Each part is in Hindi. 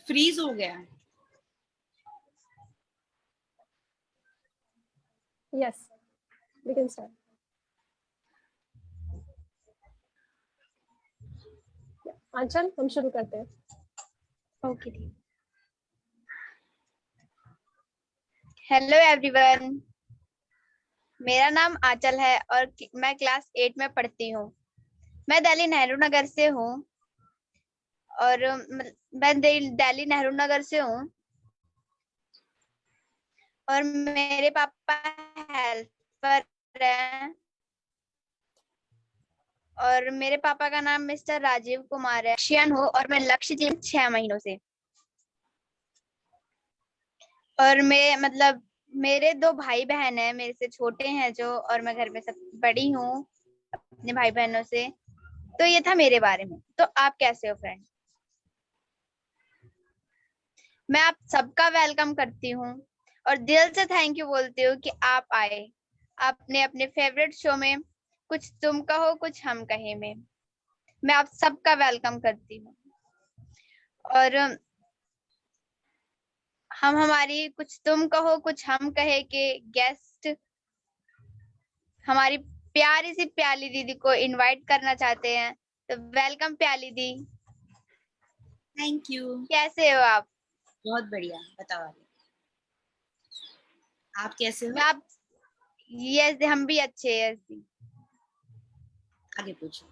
फ्रीज हो गया। Yes, we can start. आंचल, हम शुरू करते हैं। ओके ठीक। हेलो एवरीवन, मेरा नाम आंचल है और मैं क्लास 8 में पढ़ती हूँ। मैं दिल्ली नेहरू नगर से हूँ और मैं दिल्ली नेहरू नगर से हूँ और मेरे पापा हेल्पर हैं और मेरे पापा का नाम मिस्टर राजीव कुमार है। शियन हूँ और मैं लक्षद्वीप 6 महीनों से। और मेरे 2 भाई बहन हैं, मेरे से छोटे हैं जो, और मैं घर में सब बड़ी हूँ अपने भाई बहनों से। तो ये था मेरे बारे में। तो आप कैसे हो फ्रेंड? मैं आप सबका वेलकम करती हूँ और दिल से थैंक यू बोलती हूँ कि आप आए। आपने अपने फेवरेट शो में कुछ तुम कहो कुछ हम कहे में मैं आप सबका वेलकम करती हूँ। और हम हमारी कुछ तुम कहो कुछ हम कहे के गेस्ट हमारी प्यारी सी प्याली दीदी को इनवाइट करना चाहते हैं। तो वेलकम प्याली दी। Thank you. कैसे हो आप? बहुत बढ़िया, बताओ आगे। आप कैसे हो? आप यस, हम भी अच्छे हैं। आगे पूछो।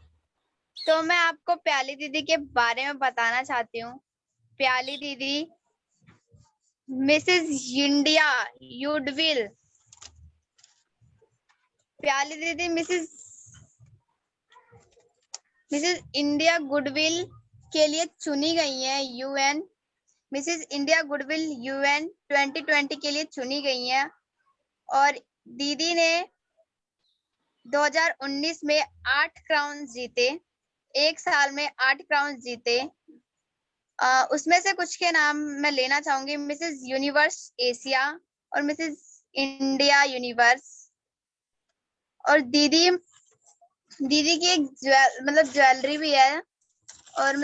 तो मैं आपको प्याली दीदी के बारे में बताना चाहती हूँ। प्याली दीदी मिसेस इंडिया गुडविल, प्याली दीदी मिसेस इंडिया गुडविल के लिए चुनी गई हैं। UN Mrs India goodwill UN 2020 के लिए चुनी गई हैं और दीदी ने 2019 में 8 क्राउन जीते। एक साल में 8 क्राउन जीते। उसमें से कुछ के नाम मैं लेना चाहूंगी। मिसेस यूनिवर्स एशिया और मिसेस इंडिया यूनिवर्स। और दीदी की एक ज्वेलरी भी है और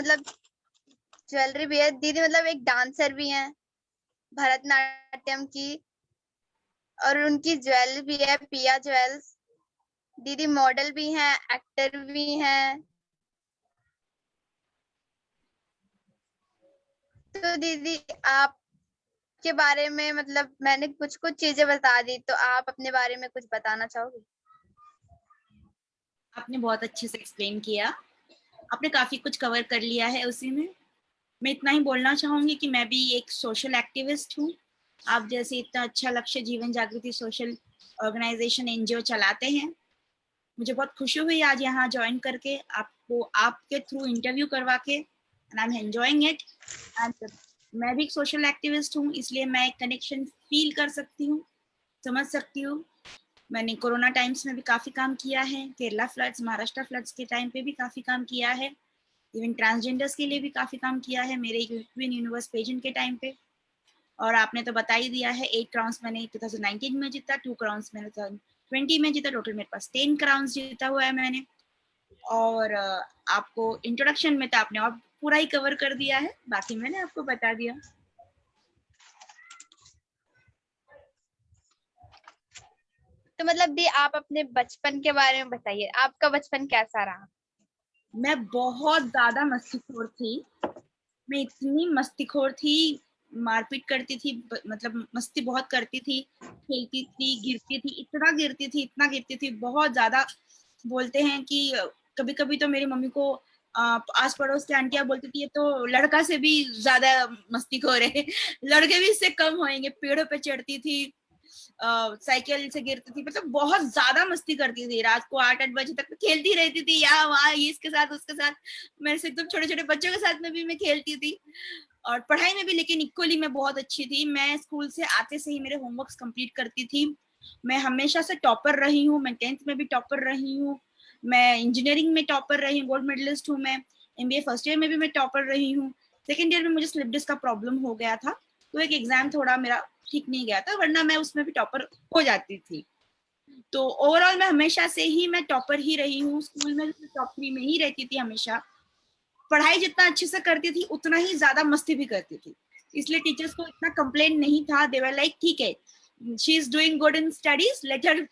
ज्वेलरी भी है। दीदी एक डांसर भी है भरतनाट्यम की और उनकी ज्वेलरी भी है पिया ज्वेल्स। दीदी मॉडल भी हैं, एक्टर भी हैं। तो दीदी आप के बारे में मैंने कुछ चीजें बता दी, तो आप अपने बारे में कुछ बताना चाहोगे? आपने बहुत अच्छे से एक्सप्लेन किया। आपने काफी कुछ कवर कर लिया है उसी में। मैं इतना ही बोलना चाहूंगी कि मैं भी एक सोशल एक्टिविस्ट हूँ। आप जैसे इतना अच्छा लक्ष्य जीवन जागृति सोशल ऑर्गेनाइजेशन एनजीओ चलाते हैं। मुझे बहुत खुशी हुई आज यहाँ ज्वाइन करके, आपको आपके थ्रू इंटरव्यू करवा के, and I am enjoying it. And मैं भी एक सोशल एक्टिविस्ट हूँ, इसलिए मैं एक कनेक्शन फील कर सकती हूँ, समझ सकती हूँ। मैंने कोरोना टाइम्स में भी काफी काम किया है, केरला फ्लड्स, महाराष्ट्र फ्लड्स के टाइम पे भी काफी काम किया है, इवन ट्रांसजेंडर्स के लिए भी काफी काम किया है मेरे यूक्रेन यूनिवर्स पेजेंट के टाइम पे। और आपने तो बता ही दिया है, 8 क्राउन्स मैंने 2019 में जीता, 2 क्राउन्स मैंने 2020 में जीता, टोटल मेरे पास 10 क्राउन्स जीता हुआ है मैंने। और आपको इंट्रोडक्शन में तो आपने और पूरा ही कवर कर दिया है, बाकी मैंने आपको बता दिया। तो दी आप अपने बचपन के बारे में बताइए, आपका बचपन कैसा रहा? मैं बहुत ज्यादा मस्तीखोर थी। मैं इतनी मस्तीखोर थी, मारपीट करती थी, मस्ती बहुत करती थी, खेलती थी, गिरती थी, इतना गिरती थी, बहुत ज्यादा। बोलते हैं कि कभी कभी तो मेरी मम्मी को आस पड़ोस की आंटियां बोलती थी ये तो लड़का से भी ज्यादा मस्तीखोर है, लड़के भी इससे कम होंगे। पेड़ों पे चढ़ती थी, साइकिल से गिरती थी, बहुत ज्यादा मस्ती करती थी। रात को 8-8 बजे तक खेलती रहती थी, यहाँ वहाँ, ये इसके साथ उसके साथ। मेरे से एकदम छोटे छोटे बच्चों के साथ में भी मैं खेलती थी। और पढ़ाई में भी लेकिन इक्वली मैं बहुत अच्छी थी। मैं स्कूल से आते से ही मेरे होमवर्क्स कंप्लीट करती थी। मैं हमेशा से टॉपर रही हूँ। मैं 10th में भी टॉपर रही हूँ। मैं इंजीनियरिंग में टॉपर रही हूँ, गोल्ड मेडलिस्ट हूँ। मैं MBA फर्स्ट ईयर में भी मैं टॉपर रही हूँ। सेकेंड ईयर में मुझे स्लिप डिस्क का प्रॉब्लम हो गया था, तो एक एग्जाम थोड़ा मेरा ठीक नहीं गया था, वरना मैं उसमें भी टॉपर हो जाती थी। तो ओवरऑल मैं हमेशा से ही मैं टॉपर ही रही हूँ। स्कूल में टॉप 3 में ही रहती थी हमेशा। पढ़ाई जितना अच्छे से करती थी उतना ही ज्यादा मस्ती भी करती थी, इसलिए टीचर्स को इतना कंप्लेंट नहीं था. दे वर लाइक ठीक है, she is doing good in studies, let her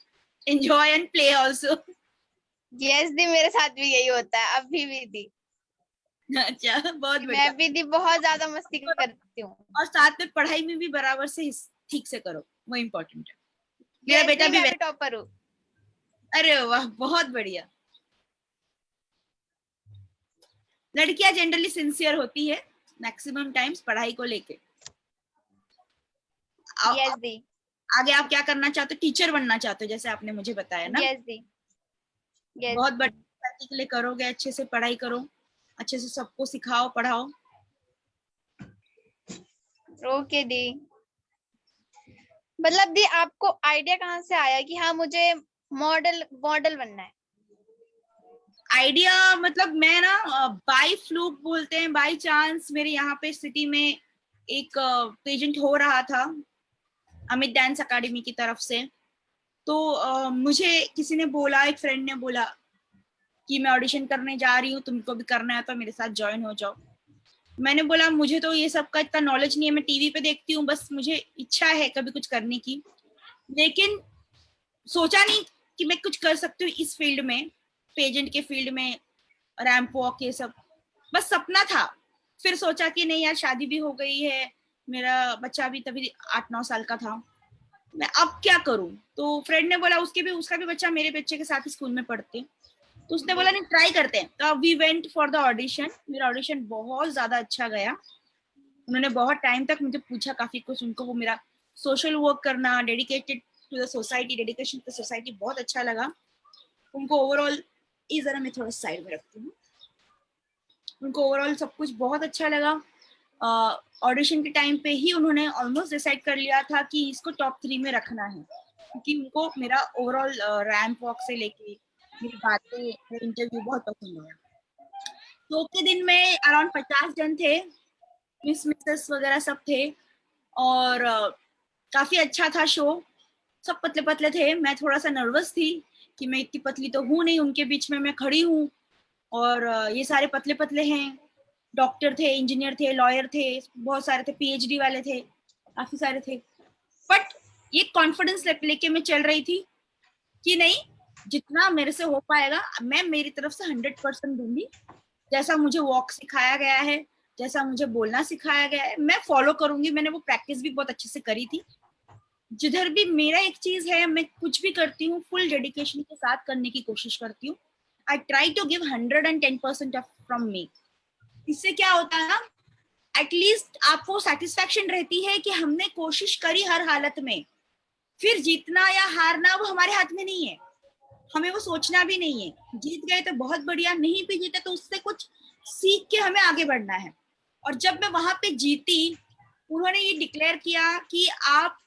enjoy and play also. Yes दी, मेरे साथ भी यही होता है अभी भी दी. अच्छा, बहुत बढ़िया. मैं भी दी बहुत ज्यादा मस्ती करती हूँ. और साथ में पढ़ाई में भी बराबर से ठीक से करो, वो इम्पोर्टेंट है. मेरा Yes, बेटा दी, भी मैं भी टॉपर हूँ. अरे वाह, बहुत बढ़िया. लड़कियां जनरली सिंसियर होती है मैक्सिमम टाइम्स पढ़ाई को लेके. यस दी. आगे आप क्या करना चाहते हो? टीचर बनना चाहते हो जैसे आपने मुझे बताया ना. यस दी. यस. बहुत बड़ी सोसाइटी के लिए करोगे, अच्छे से पढ़ाई करो, अच्छे से सबको सिखाओ पढ़ाओ. ओके दी. मतलब दी, आपको आइडिया कहाँ से आया कि हाँ मुझे मॉडल मॉडल बनना है? आइडिया मतलब मैं ना बाय फ्लूक बोलते हैं, बाय चांस मेरे यहाँ पे सिटी में एक पेजेंट हो रहा था अमित डांस अकेडमी की तरफ से. तो मुझे किसी ने बोला, एक फ्रेंड ने बोला कि मैं ऑडिशन करने जा रही हूँ, तुमको भी करना है तो मेरे साथ ज्वाइन हो जाओ. मैंने बोला मुझे तो ये सब का इतना नॉलेज नहीं है, मैं टीवी पे देखती हूँ, बस मुझे इच्छा है कभी कुछ करने की, लेकिन सोचा नहीं कि मैं कुछ कर सकती हूँ इस फील्ड में, पेजेंट के फील्ड में, रैंप वॉक ये सब बस सपना था. फिर सोचा कि नहीं यार, शादी भी हो गई है, मेरा बच्चा भी तभी 8-9 साल का था, मैं अब क्या करूं. तो फ्रेंड ने बोला उसका भी बच्चा मेरे बच्चे के साथ ही स्कूल में पढ़ते, तो उसने बोला नहीं ट्राई करते हैं. तो we went for the audition. मेरा ऑडिशन बहुत ज्यादा अच्छा गया. उन्होंने बहुत टाइम तक मुझे पूछा काफी कुछ. उनको वो मेरा सोशल वर्क करना, dedicated to the society, dedication to society बहुत अच्छा लगा उनको. ओवरऑल इस जरा मैं थोड़ा साइड में रखती हूँ. उनको ओवरऑल सब कुछ बहुत अच्छा लगा. ऑडिशन के टाइम पे ही उन्होंने ऑलमोस्ट डिसाइड कर लिया था कि इसको टॉप 3 में रखना है, क्योंकि उनको मेरा ओवरऑल रैंप वॉक से लेके मेरी बातें, मेरा इंटरव्यू बहुत पसंद आया. तो के दिन में अराउंड 50 जन थे, मिसेस वगैरह सब थे, और काफी अच्छा था शो. सब पतले पतले थे, मैं थोड़ा सा नर्वस थी कि मैं इतनी पतली तो हूँ नहीं, उनके बीच में मैं खड़ी हूँ और ये सारे पतले पतले हैं. डॉक्टर थे, इंजीनियर थे, लॉयर थे, बहुत सारे थे, पीएचडी वाले थे, काफी सारे थे. बट ये कॉन्फिडेंस लेके मैं चल रही थी कि नहीं, जितना मेरे से हो पाएगा मैं मेरी तरफ से 100% दूंगी. जैसा मुझे वॉक सिखाया गया है, जैसा मुझे बोलना सिखाया गया है, मैं फॉलो करूंगी. मैंने वो प्रैक्टिस भी बहुत अच्छे से करी थी. जिधर भी मेरा एक चीज है, मैं कुछ भी करती हूँ फुल डेडिकेशन के साथ करने की कोशिश करती हूँ. I try to give 110% from me. इससे क्या होता है ना, एटलीस्ट आपको सेटिस्फेक्शन रहती है कि हमने कोशिश करी हर हालत में. फिर जीतना या हारना वो हमारे हाथ में नहीं है, हमें वो सोचना भी नहीं है. जीत गए तो बहुत बढ़िया, नहीं भी जीते तो उससे कुछ सीख के हमें आगे बढ़ना है. और जब मैं वहां पे जीती, उन्होंने ये डिक्लेयर किया कि आप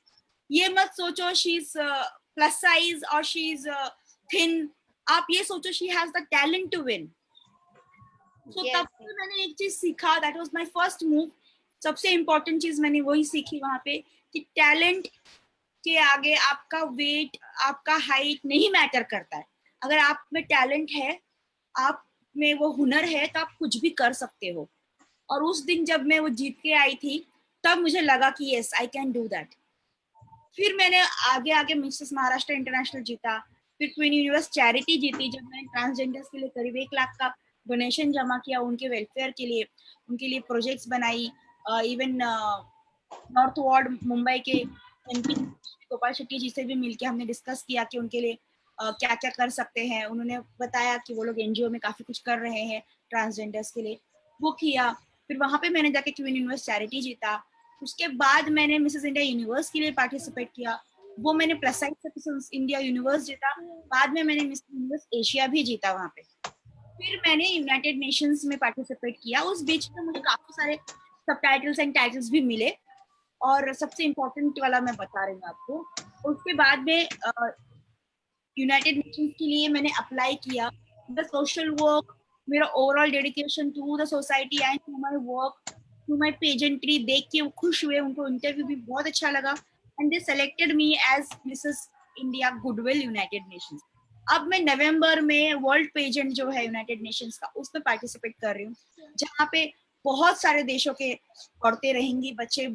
ये मत सोचो शी इज प्लस साइज और शी इज थिन, आप ये सोचो she has the talent to win. तो तब से मैंने एक चीज सीखा, that was my first move. सबसे इम्पोर्टेंट चीज मैंने वही सीखी वहां पे कि टैलेंट के आगे आपका वेट, आपका हाइट नहीं मैटर करता है. अगर आप में टैलेंट है, आप में वो हुनर है, तो आप कुछ भी कर सकते हो. और उस दिन जब मैं वो जीत के आई थी, तब मुझे लगा कि yes I can do that. फिर मैंने आगे आगे मिसेस महाराष्ट्र इंटरनेशनल जीता, फिर क्वीन यूनिवर्स चैरिटी जीती, जब मैंने ट्रांसजेंडर्स के लिए करीब 1 लाख का डोनेशन जमा किया उनके वेलफेयर के लिए, उनके लिए प्रोजेक्ट्स बनाई. इवन नॉर्थ वार्ड मुंबई के एमपी गोपाल शेट्टी जी से भी मिलके हमने डिस्कस किया कि उनके लिए क्या क्या कर सकते हैं. उन्होंने बताया कि वो लोग एनजीओ में काफी कुछ कर रहे हैं ट्रांसजेंडर्स के लिए, वो किया. फिर वहां पे मैंने जाके क्वीन यूनिवर्स चैरिटी जीता. उसके बाद मैंने मिसेस इंडिया यूनिवर्स के लिए पार्टिसिपेट किया, वो मैंने plus size Mrs India universe जीता. बाद में मैंने मिसेस यूनिवर्स एशिया भी जीता वहां पे. फिर मैंने यूनाइटेड नेशंस में पार्टिसिपेट किया. उस बीच में मुझे काफी सारे सबटाइटल्स एंड टाइटल्स भी मिले, और सबसे इम्पोर्टेंट वाला मैं बता रही हूँ आपको. उसके बाद में यूनाइटेड नेशंस के लिए मैंने अप्लाई किया. द सोशल वर्क, मेरा overall dedication to the society and to my work, to my pageantry देख के वो खुश हुए. उनको इंटरव्यू भी बहुत अच्छा लगा and they selected me as Mrs India goodwill United Nations. अब मैं नवंबर में वर्ल्ड पेजेंट जो है यूनाइटेड नेशंस का, उसमें पार्टिसिपेट कर रही हूँ, जहाँ पे बहुत सारे देशों के औरतें रहेंगी, बच्चे,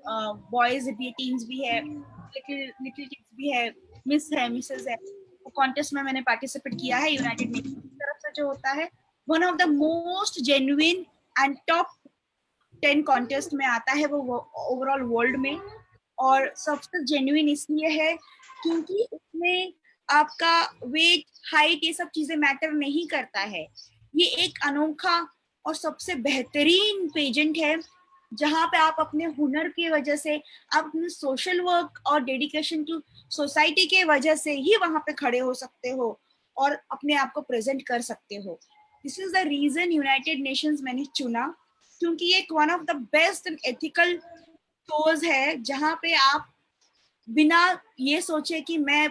बॉयज भी, टीन्स भी है, लिटिल लिटिल किड्स भी है, मिसेस है। वो कॉन्टेस्ट में मैंने पार्टिसिपेट किया है यूनाइटेड नेशंस की तरफ से, जो होता है one of the most genuine and top 10 contest में आता है वो ओवरऑल वर्ल्ड में। और सबसे जेन्युइन इसलिए है क्योंकि उसमें आपका वेट, हाइट, ये सब चीजें मैटर नहीं करता है। ये एक अनोखा और सबसे बेहतरीन पेजेंट है जहाँ पे आप अपने हुनर की वजह से, आप अपने सोशल वर्क और डेडिकेशन टू सोसाइटी के वजह से ही वहां पे खड़े हो सकते हो और अपने आप को प्रेजेंट कर सकते हो। This is the reason United Nations मैंने चुना, क्योंकि ये एक one of the best and ethical shows है जहाँ पे आप बिना ये सोचे कि मैं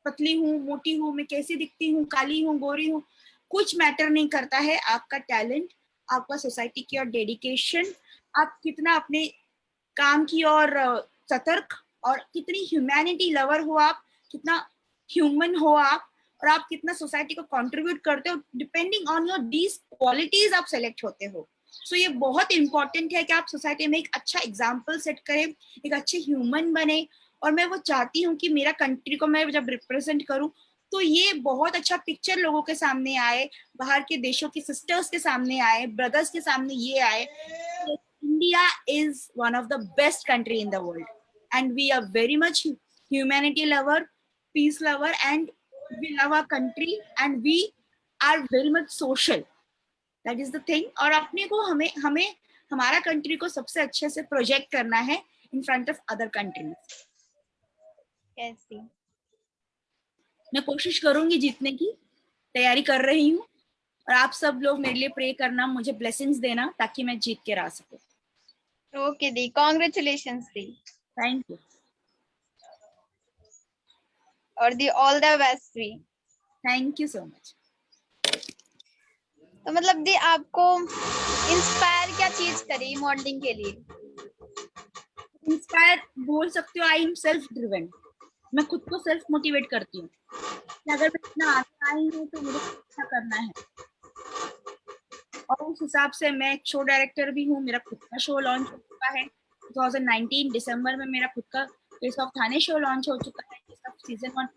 पतली हूँ, मोटी हूँ, मैं कैसी दिखती हूँ, काली हूँ, गोरी हूँ, कुछ मैटर नहीं करता है। आपका टैलेंट, आपका सोसाइटी की और डेडिकेशन, आप कितना अपने काम की और सतर्क और कितनी ह्यूमैनिटी लवर हो आप, कितना ह्यूमन हो आप, और आप कितना सोसाइटी को कंट्रीब्यूट करते हो, depending on your these qualities आप सेलेक्ट होते हो। सो ये बहुत इंपॉर्टेंट है कि आप सोसाइटी में एक अच्छा एग्जाम्पल सेट करें, एक अच्छे ह्यूमन बने। और मैं वो चाहती हूँ कि मेरा कंट्री को मैं जब रिप्रेजेंट करूँ तो ये बहुत अच्छा पिक्चर लोगों के सामने आए, बाहर के देशों की सिस्टर्स के सामने आए, ब्रदर्स के सामने ये आए, India is one of the best country in the world, and we are very much humanity lover, peace lover, and we love our country, and we are very much social. That is the thing. और अपने को हमें हमें हमारा कंट्री को सबसे अच्छे से प्रोजेक्ट करना है in front of other countries. Yes, दी। मैं कोशिश करूंगी जीतने की, तैयारी कर रही हूँ, और आप सब लोग मेरे लिए प्रे करना, मुझे ब्लेसिंग्स देना ताकि मैं जीत के आ सकूं। ओके दी, कॉन्ग्रेचुलेशंस दी। Thank you. और दी ऑल द बेस्ट दी। Thank you so much. तो मतलब दी आपको इंस्पायर क्या चीज करी मॉडलिंग के लिए? इंस्पायर बोल सकते हो, आई एम सेल्फ ड्रिवन। मैं खुद को सेल्फ मोटिवेट करती हूँ कि अगर मैं इतना आगे आई हूँ तो मुझे अच्छा करना है, और उस हिसाब से मैं एक शो डायरेक्टर भी हूँ। मेरा खुद का शो लॉन्च हो चुका है 2019 दिसंबर में। मेरा खुद का face of Thane show launch हो चुका है, जिसका सीजन 1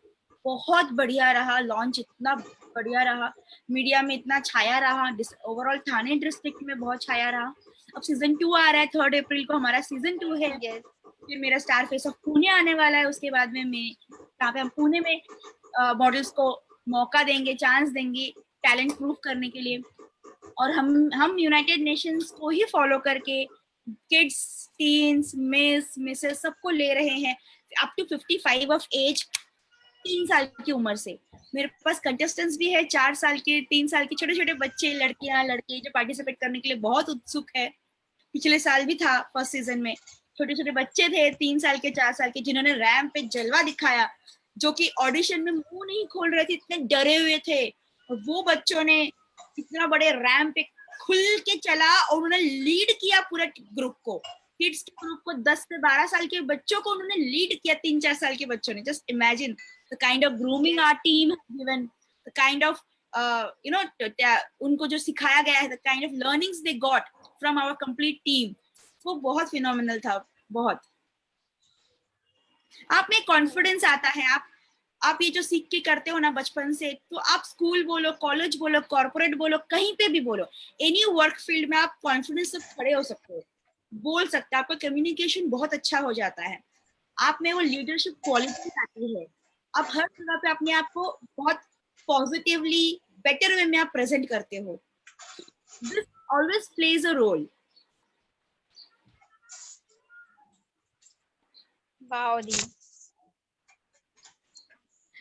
बहुत बढ़िया रहा, लॉन्च इतना बढ़िया रहा, मीडिया में इतना छाया रहा, ओवरऑल थाने डिस्ट्रिक्ट में बहुत छाया रहा। अब सीजन 2 आ रहा है, 3 अप्रैल को हमारा सीजन 2 है। यस। फिर मेरा स्टार फेस ऑफ पुणे आने वाला है, उसके बाद में मैं यहाँ पे हम पुणे में मॉडल्स को मौका देंगे, चांस देंगे टैलेंट प्रूव करने के लिए। और हम यूनाइटेड नेशंस को ही फॉलो करके किड्स, टीन्स, मिसेस सबको ले रहे हैं अप टू 55 ऑफ एज, 3 साल की उम्र से। मेरे पास कंटेस्टेंट्स भी है 4 साल के, 3 साल के, छोटे छोटे बच्चे, लड़कियां लड़के जो पार्टिसिपेट करने के लिए बहुत उत्सुक है। पिछले साल भी था फर्स्ट सीजन में, छोटे छोटे बच्चे थे 3 साल के, 4 साल के, जिन्होंने रैंप पे जलवा दिखाया, जो कि ऑडिशन में मुंह नहीं खोल रहे थे, इतने डरे हुए थे। और वो बच्चों ने इतना बड़े रैंप पे खुल के चला और उन्होंने लीड किया पूरे ग्रुप को, किड्स के ग्रुप को, 10 से 12 साल के बच्चों को उन्होंने लीड किया, 3-4 साल के बच्चों ने। Just imagine the kind of grooming our team has given, the kind of उनको जो सिखाया गया है, the kind of learnings they got from our complete team, वो बहुत फिनोमिनल था। बहुत आप में कॉन्फिडेंस आता है। आप ये जो सीख के करते हो ना बचपन से, तो आप स्कूल बोलो, कॉलेज बोलो, कॉर्पोरेट बोलो, कहीं पे भी बोलो, एनी वर्क फील्ड में आप कॉन्फिडेंस से खड़े हो सकते हो, बोल सकते हो, आपका कम्युनिकेशन बहुत अच्छा हो जाता है, आप में वो लीडरशिप क्वालिटी आती है, आप हर जगह पे अपने आप को बहुत पॉजिटिवली, बेटर वे में आप प्रेजेंट करते हो। This always plays a role. Wow दी।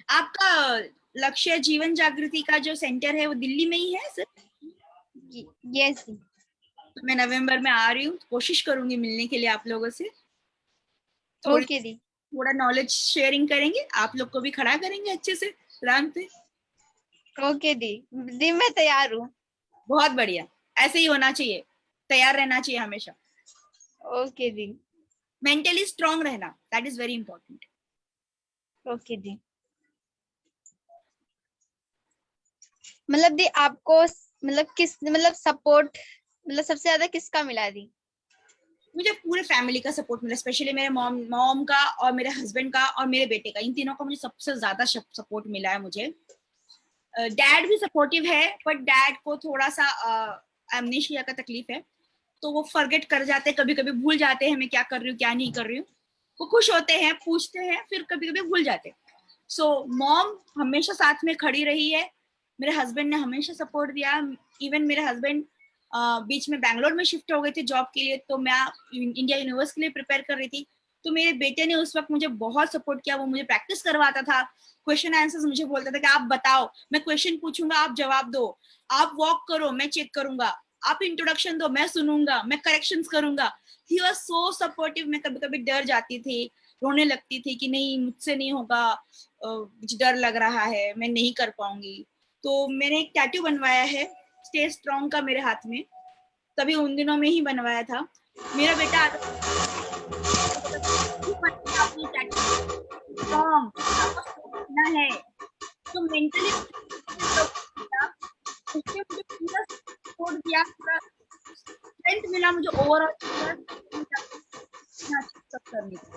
आपका लक्ष्य जीवन जागृति का जो सेंटर है वो दिल्ली में ही है सर? यस दी। मैं नवंबर में आ रही हूँ, कोशिश करूंगी मिलने के लिए आप लोगों से, ओके दी। थोड़ा नॉलेज शेयरिंग करेंगे, आप लोग को भी खड़ा करेंगे अच्छे से रैंप पे। ओके दी। दी मैं तैयार हूँ। बहुत बढ़िया, ऐसे ही होना चाहिए, तैयार रहना चाहिए हमेशा, ओके दी। मेंटली स्ट्रांग रहना, that is very important. Okay दी। मतलब दी आपको मतलब किस मतलब सपोर्ट मतलब सबसे ज्यादा किसका मिला दी? मुझे पूरे फैमिली का सपोर्ट मिला, स्पेशली मेरे मॉम का और मेरे हस्बैंड का और मेरे बेटे का, इन तीनों का मुझे सबसे ज्यादा सपोर्ट मिला है मुझे। डैड भी सपोर्टिव है, बट डैड को थोड़ा सा एमनेशिया का तकलीफ है, तो वो फॉरगेट कर जाते हैं, कभी कभी भूल जाते हैं मैं क्या कर रही हूँ क्या नहीं कर रही हूँ। वो खुश होते हैं, पूछते हैं, फिर कभी कभी भूल जाते हैं। सो मॉम हमेशा साथ में खड़ी रही है, मेरे हस्बैंड ने हमेशा सपोर्ट दिया। इवन मेरे हस्बैंड बीच में बैंगलोर में शिफ्ट हो गए थे जॉब के लिए, तो मैं इंडिया यूनिवर्स के लिए प्रिपेयर कर रही थी, तो मेरे बेटे ने उस वक्त मुझे बहुत सपोर्ट किया। वो मुझे प्रैक्टिस करवाता था, क्वेश्चन आंसर्स मुझे बोलता था कि आप बताओ, मैं क्वेश्चन पूछूंगा आप जवाब दो, आप वॉक करो मैं चेक करूंगा, आप इंट्रोडक्शन दो मैं सुनूंगा, मैं करेक्शंस करूंगा। He was so supportive. मैं कभी कभी डर जाती थी, रोने लगती थी कि नहीं मुझसे नहीं होगा, मुझे डर लग रहा है, मैं नहीं कर पाऊंगी। तो मैंने एक टैटू बनवाया है स्टे स्ट्रॉन्ग का मेरे हाथ में, तभी उन दिनों में ही बनवाया था। मेरा बेटा आपने टैटू स्ट्रॉन्ग, आपको सोचना है, तो मेंटली उसने मुझे पूरा सपोर्ट दिया, पूरा स्ट्रेंथ मिला मुझे ओवरऑल सब करने का।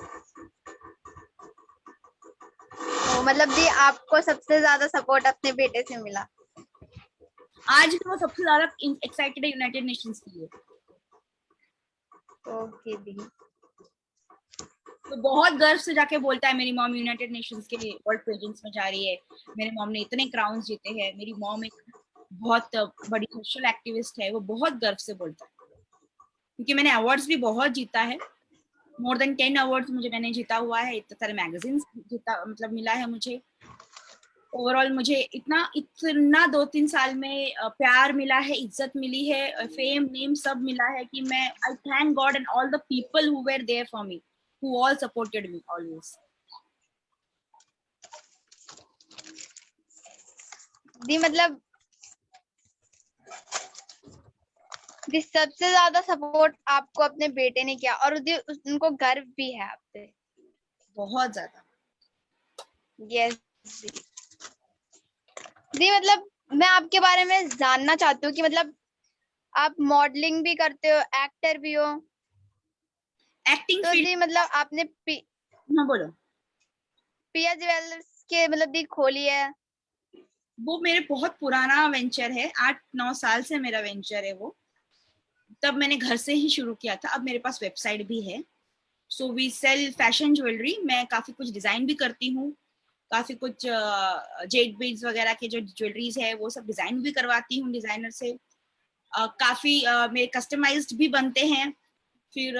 तो मतलब दी आपको सबसे ज्यादा सपोर्ट अपने बेटे से मिला। आज भी वो सबसे ज्यादा एक्साइटेड है यूनाइटेड नेशंस के लिए। ओके दी। तो बहुत गर्व से जाके बोलता है मेरी मॉम यूनाइटेड नेशंस के वर्ल्ड पेजेंट्स में जा रही है, मेरे मॉम ने इतने क्राउन्स जीते हैं। मेरी मॉम एक बहुत बड़ी सोशल एक्टिविस्ट है, वो बहुत गर्व से बोलता है, क्योंकि मैंने अवार्ड्स भी बहुत जीता है। मोर देन 10 अवार्ड्स मुझे मैंने जीता हुआ है, इतने सारे मैगजीन्स जीता मतलब मिला है मुझे। ओवरऑल मुझे इतना इतना 2-3 साल में प्यार मिला है, इज्जत मिली है, फेम नेम सब मिला है कि मैं I thank God and all the people who were there for me, who all supported me always. दी मतलब दी सबसे ज्यादा सपोर्ट आपको अपने बेटे ने किया और दी उनको गर्व भी है आप पे। बहुत ज्यादा। यस दी। दी मतलब मैं आपके बारे में जानना चाहती हूँ कि मतलब आप मॉडलिंग भी करते हो, एक्टर भी हो, एक्टिंग तो फील्ड। दी मतलब आपने हाँ बोलो। पिया ज्वेलर्स के मतलब दी खोली है। वो मेरे बहुत पुराना वेंचर है, 8-9 साल से मेरा वेंचर है वो। तब मैंने घर से ही शुरू किया था, अब मेरे पास वेबसाइट भी है। So we sell fashion jewellery, मैं काफी कुछ डिजाइन भी करती हूँ, काफी कुछ जेड बीड्स वगैरह के जो ज्वेलरीज है वो सब डिजाइन भी करवाती हूँ डिजाइनर से। काफी मेरे कस्टमाइज्ड भी बनते हैं, फिर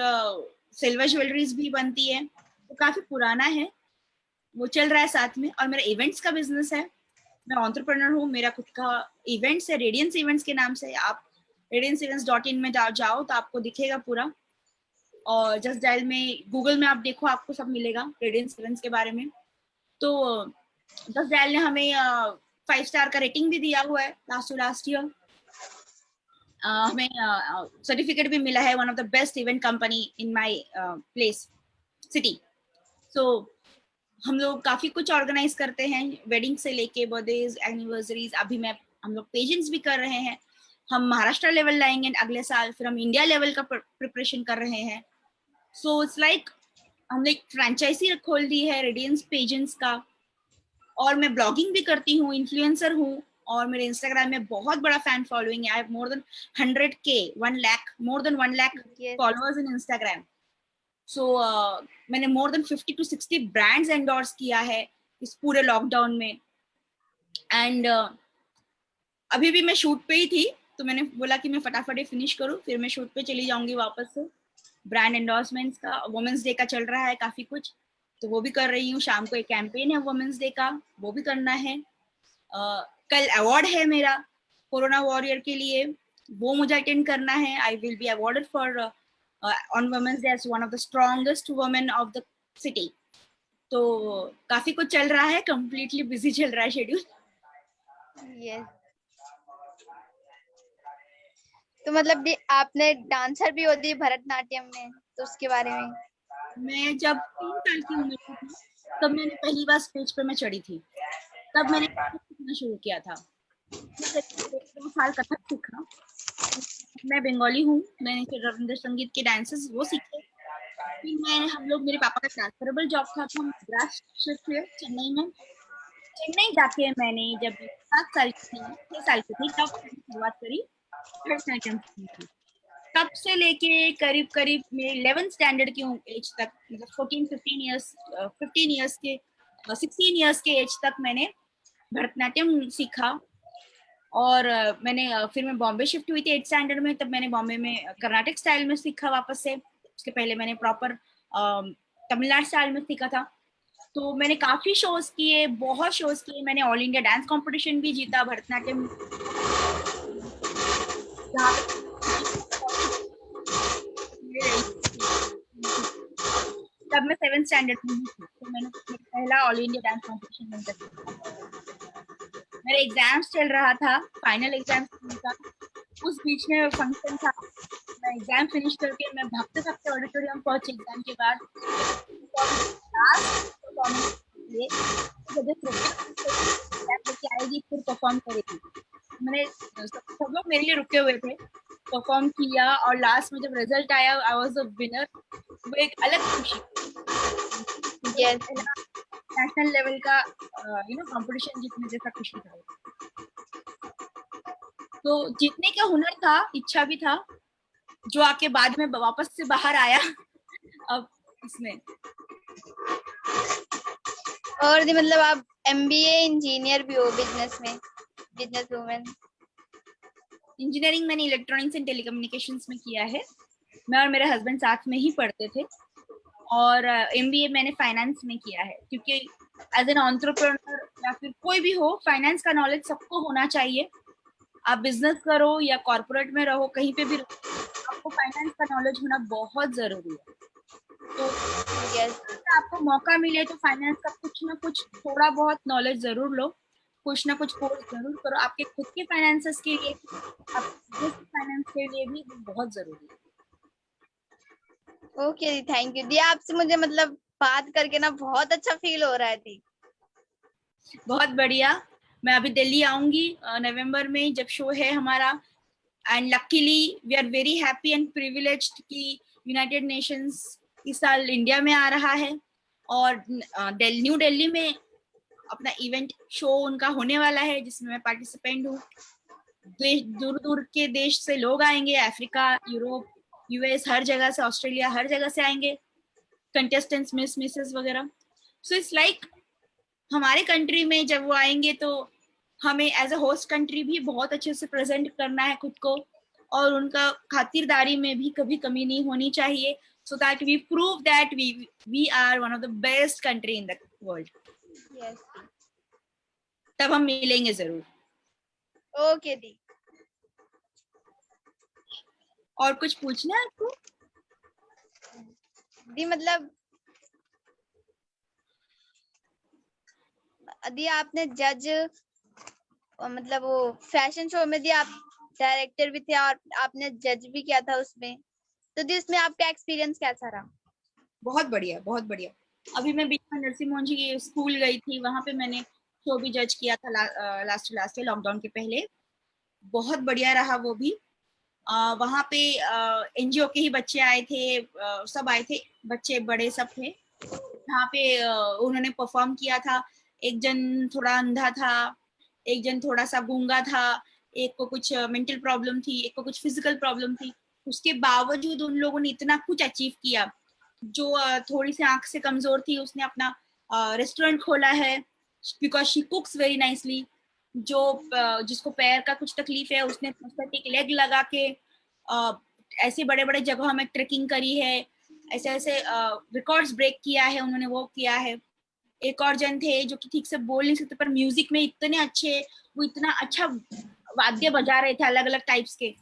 सिल्वर ज्वेलरीज भी बनती है। तो काफी पुराना है, वो चल रहा है साथ में। और मेरा इवेंट्स का बिजनेस है, मैं एंटरप्रेन्योर हूँ, मेरा खुद का इवेंट्स है रेडियंस इवेंट्स के नाम से। आप radianceevents.in में जाओ तो आपको दिखेगा पूरा, और जस्ट डायल में गूगल में आप देखो आपको सब मिलेगा रेडियंस इवेंट्स के बारे में। तो जस्ट डायल ने हमें 5 स्टार का रेटिंग भी दिया हुआ है लास्ट ईयर। हमें सर्टिफिकेट भी मिला है one of the best event company in my place city. So हम लोग काफी कुछ ऑर्गेनाइज करते हैं, वेडिंग से लेके बर्थडेज एनिवर्सरीज। अभी मैं हम लोग पेजेंट्स भी कर रहे हैं, हम महाराष्ट्र लेवल लाएंगे अगले साल, फिर हम इंडिया लेवल का प्रिपरेशन कर रहे हैं। सो इट्स लाइक हमने एक फ्रेंचाइजी खोल दी है रेडियंस पेजेंट्स का। और मैं ब्लॉगिंग भी करती हूँ, इन्फ्लुएंसर हूँ, और मेरे इंस्टाग्राम में बहुत बड़ा फैन फॉलोइंग है। I have more than 100K 1 lakh more than 1 lakh yes followers in Instagram. So मैंने more than 50 to 60 brands endorse किया है इस पूरे लॉकडाउन में। एंड अभी भी मैं शूट पे ही थी, तो मैंने बोला कि मैं फटाफट ही फिनिश करूँ, फिर मैं शूट पे चली जाऊंगी वापस से। ब्रांड एंडोर्समेंट्स का, वुमेन्स डे का चल रहा है काफी कुछ, तो वो भी कर रही हूँ। शाम को एक कैंपेन है वुमेन्स डे का, वो भी करना है। कल अवार्ड है मेरा कोरोना वॉरियर के लिए, वो मुझे अटेंड करना है। I will be awarded for on women's day as one of the strongest women of the city. तो काफी कुछ चल रहा है, कंप्लीटली बिजी चल रहा है शेड्यूल। यस। तो मतलब दी आपने डांसर भी होती है भरतनाट्यम में, तो उसके बारे में। मैं जब 3 साल की उम्र की थी, तब मैंने पहली बार स्टेज पे मैं चढ़ी थी, तब मैंने सीखना शुरू किया था। 2 साल कथक सीखा। मैं बंगाली हूँ, मैंने फिर रविंद्र संगीत के डांसेस वो सीखे। फिर हम लोग, मेरे पापा का ट्रांसफरेबल जॉब था तो हम मद्रास शिफ्ट हुए चेन्नई में। चेन्नई जाके मैंने जब 7 साल की थी, 6 साल की थी, तब मैंने शुरुआत करी भरतनाट्यम सीखने की। तब से लेके करीब करीब मेरे 11th स्टैंडर्ड की एज तक, मतलब 15 इयर्स के 16 इयर्स के एज तक मैंने भरतनाट्यम सीखा। और फिर मैं बॉम्बे शिफ्ट हुई थी 8th स्टैंडर्ड में, तब मैंने बॉम्बे में कर्नाटक स्टाइल में सीखा वापस से। उसके पहले मैंने प्रॉपर तमिलनाडु स्टाइल में सीखा था। तो मैंने काफी शोज किए, बहुत शोज किए। मैंने ऑल इंडिया डांस कंपटीशन भी जीता भरतनाट्यम, जहाँ पे तब मैं 7th स्टैंडर्ड में थी। तो मैंने पहला all India dance competition win कर दिया। मेरा एग्जाम्स चल रहा था, फाइनल एग्जाम्स था। उस बीच में फंक्शन था, मैं एग्जाम फिनिश करके मैं भागते भागते ऑडिटोरियम पहुंची एग्जाम के बाद। लास्ट परफॉर्मेंस लेके आएगी, फिर परफॉर्म करेगी। मैंने सब लोग मेरे लिए रुके हुए थे, परफॉर्म किया और लास्ट में जब रिजल्ट आया, आई वाज द विनर। वो एक अलग खुशी, नेशनल लेवल का कंपटीशन जीतने जैसा खुशी था। तो जीतने का हुनर था, इच्छा भी था, जो आके बाद में वापस से बाहर आया अब इसमें। और दी मतलब आप एमबीए इंजीनियर भी हो, बिजनेस में, बिजनेस वुमेन। इंजीनियरिंग मैंने इलेक्ट्रॉनिक्स एंड टेलीकम्युनिकेशंस में किया है। मैं और मेरे हस्बैंड साथ में ही पढ़ते थे। और एमबीए मैंने फाइनेंस में किया है, क्योंकि एज एन एंटरप्रेन्योर या फिर कोई भी हो, फाइनेंस का नॉलेज सबको होना चाहिए। आप बिजनेस करो या कॉर्पोरेट में रहो, कहीं पे भी रहो, आपको फाइनेंस का नॉलेज होना बहुत जरूरी है। तो आपको मौका मिले तो फाइनेंस का कुछ ना कुछ थोड़ा बहुत नॉलेज जरूर लो, कुछ ना कुछ कोर्स जरूर करो, आपके खुद के फाइनेंसेस के लिए, आपके फाइनेंस के लिए भी बहुत जरूरी है। ओके दी, थैंक यू दी। आपसे मुझे मतलब बात करके ना बहुत अच्छा फील हो रहा है दी। बहुत बढ़िया। मैं अभी दिल्ली आऊंगी नवंबर में, जब शो है हमारा। And luckily we are very happy and privileged कि यूनाइटेड नेशंस इस साल इंडिया में आ रहा है, और न्यू दिल्ली में अपना इवेंट शो उनका होने वाला है, जिसमें मैं पार्टिसिपेंट हूँ। दूर दूर के देश से लोग आएंगे, अफ्रीका, यूरोप, यूएस, हर जगह से, ऑस्ट्रेलिया, हर जगह से आएंगे कंटेस्टेंट्स, मिसेस वगैरह। सो इट्स लाइक हमारे कंट्री में जब वो आएंगे तो हमें एज अ होस्ट कंट्री भी बहुत अच्छे से प्रेजेंट करना है खुद को, और उनका खातिरदारी में भी कभी कमी नहीं होनी चाहिए, so that we prove that we are one of the best country in the world. Yes तब हम मिलेंगे जरूर। ओके दी। और कुछ पूछना है आपको दी? मतलब दी आपने जज, मतलब वो फैशन शो में दी आप डायरेक्टर भी थे और आपने जज भी किया था उसमें, तो दी उसमें आपका एक्सपीरियंस कैसा रहा? बहुत बढ़िया, बहुत बढ़िया। अभी मैं बीच में नरसिंह मोहन जी के स्कूल गई थी, वहां पे मैंने शो भी जज किया था लास्ट लॉकडाउन के पहले। बहुत बढ़िया रहा वो भी। वहां पे एनजीओ के ही बच्चे आए थे, सब आए थे, बच्चे बड़े सब थे। वहाँ पे उन्होंने परफॉर्म किया था। एक जन थोड़ा अंधा था, एक जन थोड़ा सा गूंगा था, एक को कुछ मेंटल प्रॉब्लम थी, एक को कुछ फिजिकल प्रॉब्लम थी। उसके बावजूद उन लोगों ने इतना कुछ अचीव किया। जो थोड़ी सी आंख से कमजोर थी, उसने अपना रेस्टोरेंट खोला है, बिकॉज शी कुक्स वेरी नाइसली। जो जिसको पैर का कुछ तकलीफ है, उसने प्रोस्थेटिक लेग लगा के ऐसे बड़े बड़े जगहों में ट्रेकिंग करी है, ऐसे ऐसे रिकॉर्ड्स ब्रेक किया है उन्होंने, वो किया है। एक और जन थे जो कि ठीक से बोल नहीं सकते, पर म्यूजिक में इतने अच्छे, वो इतना अच्छा वाद्य बजा रहे थे अलग अलग टाइप्स के।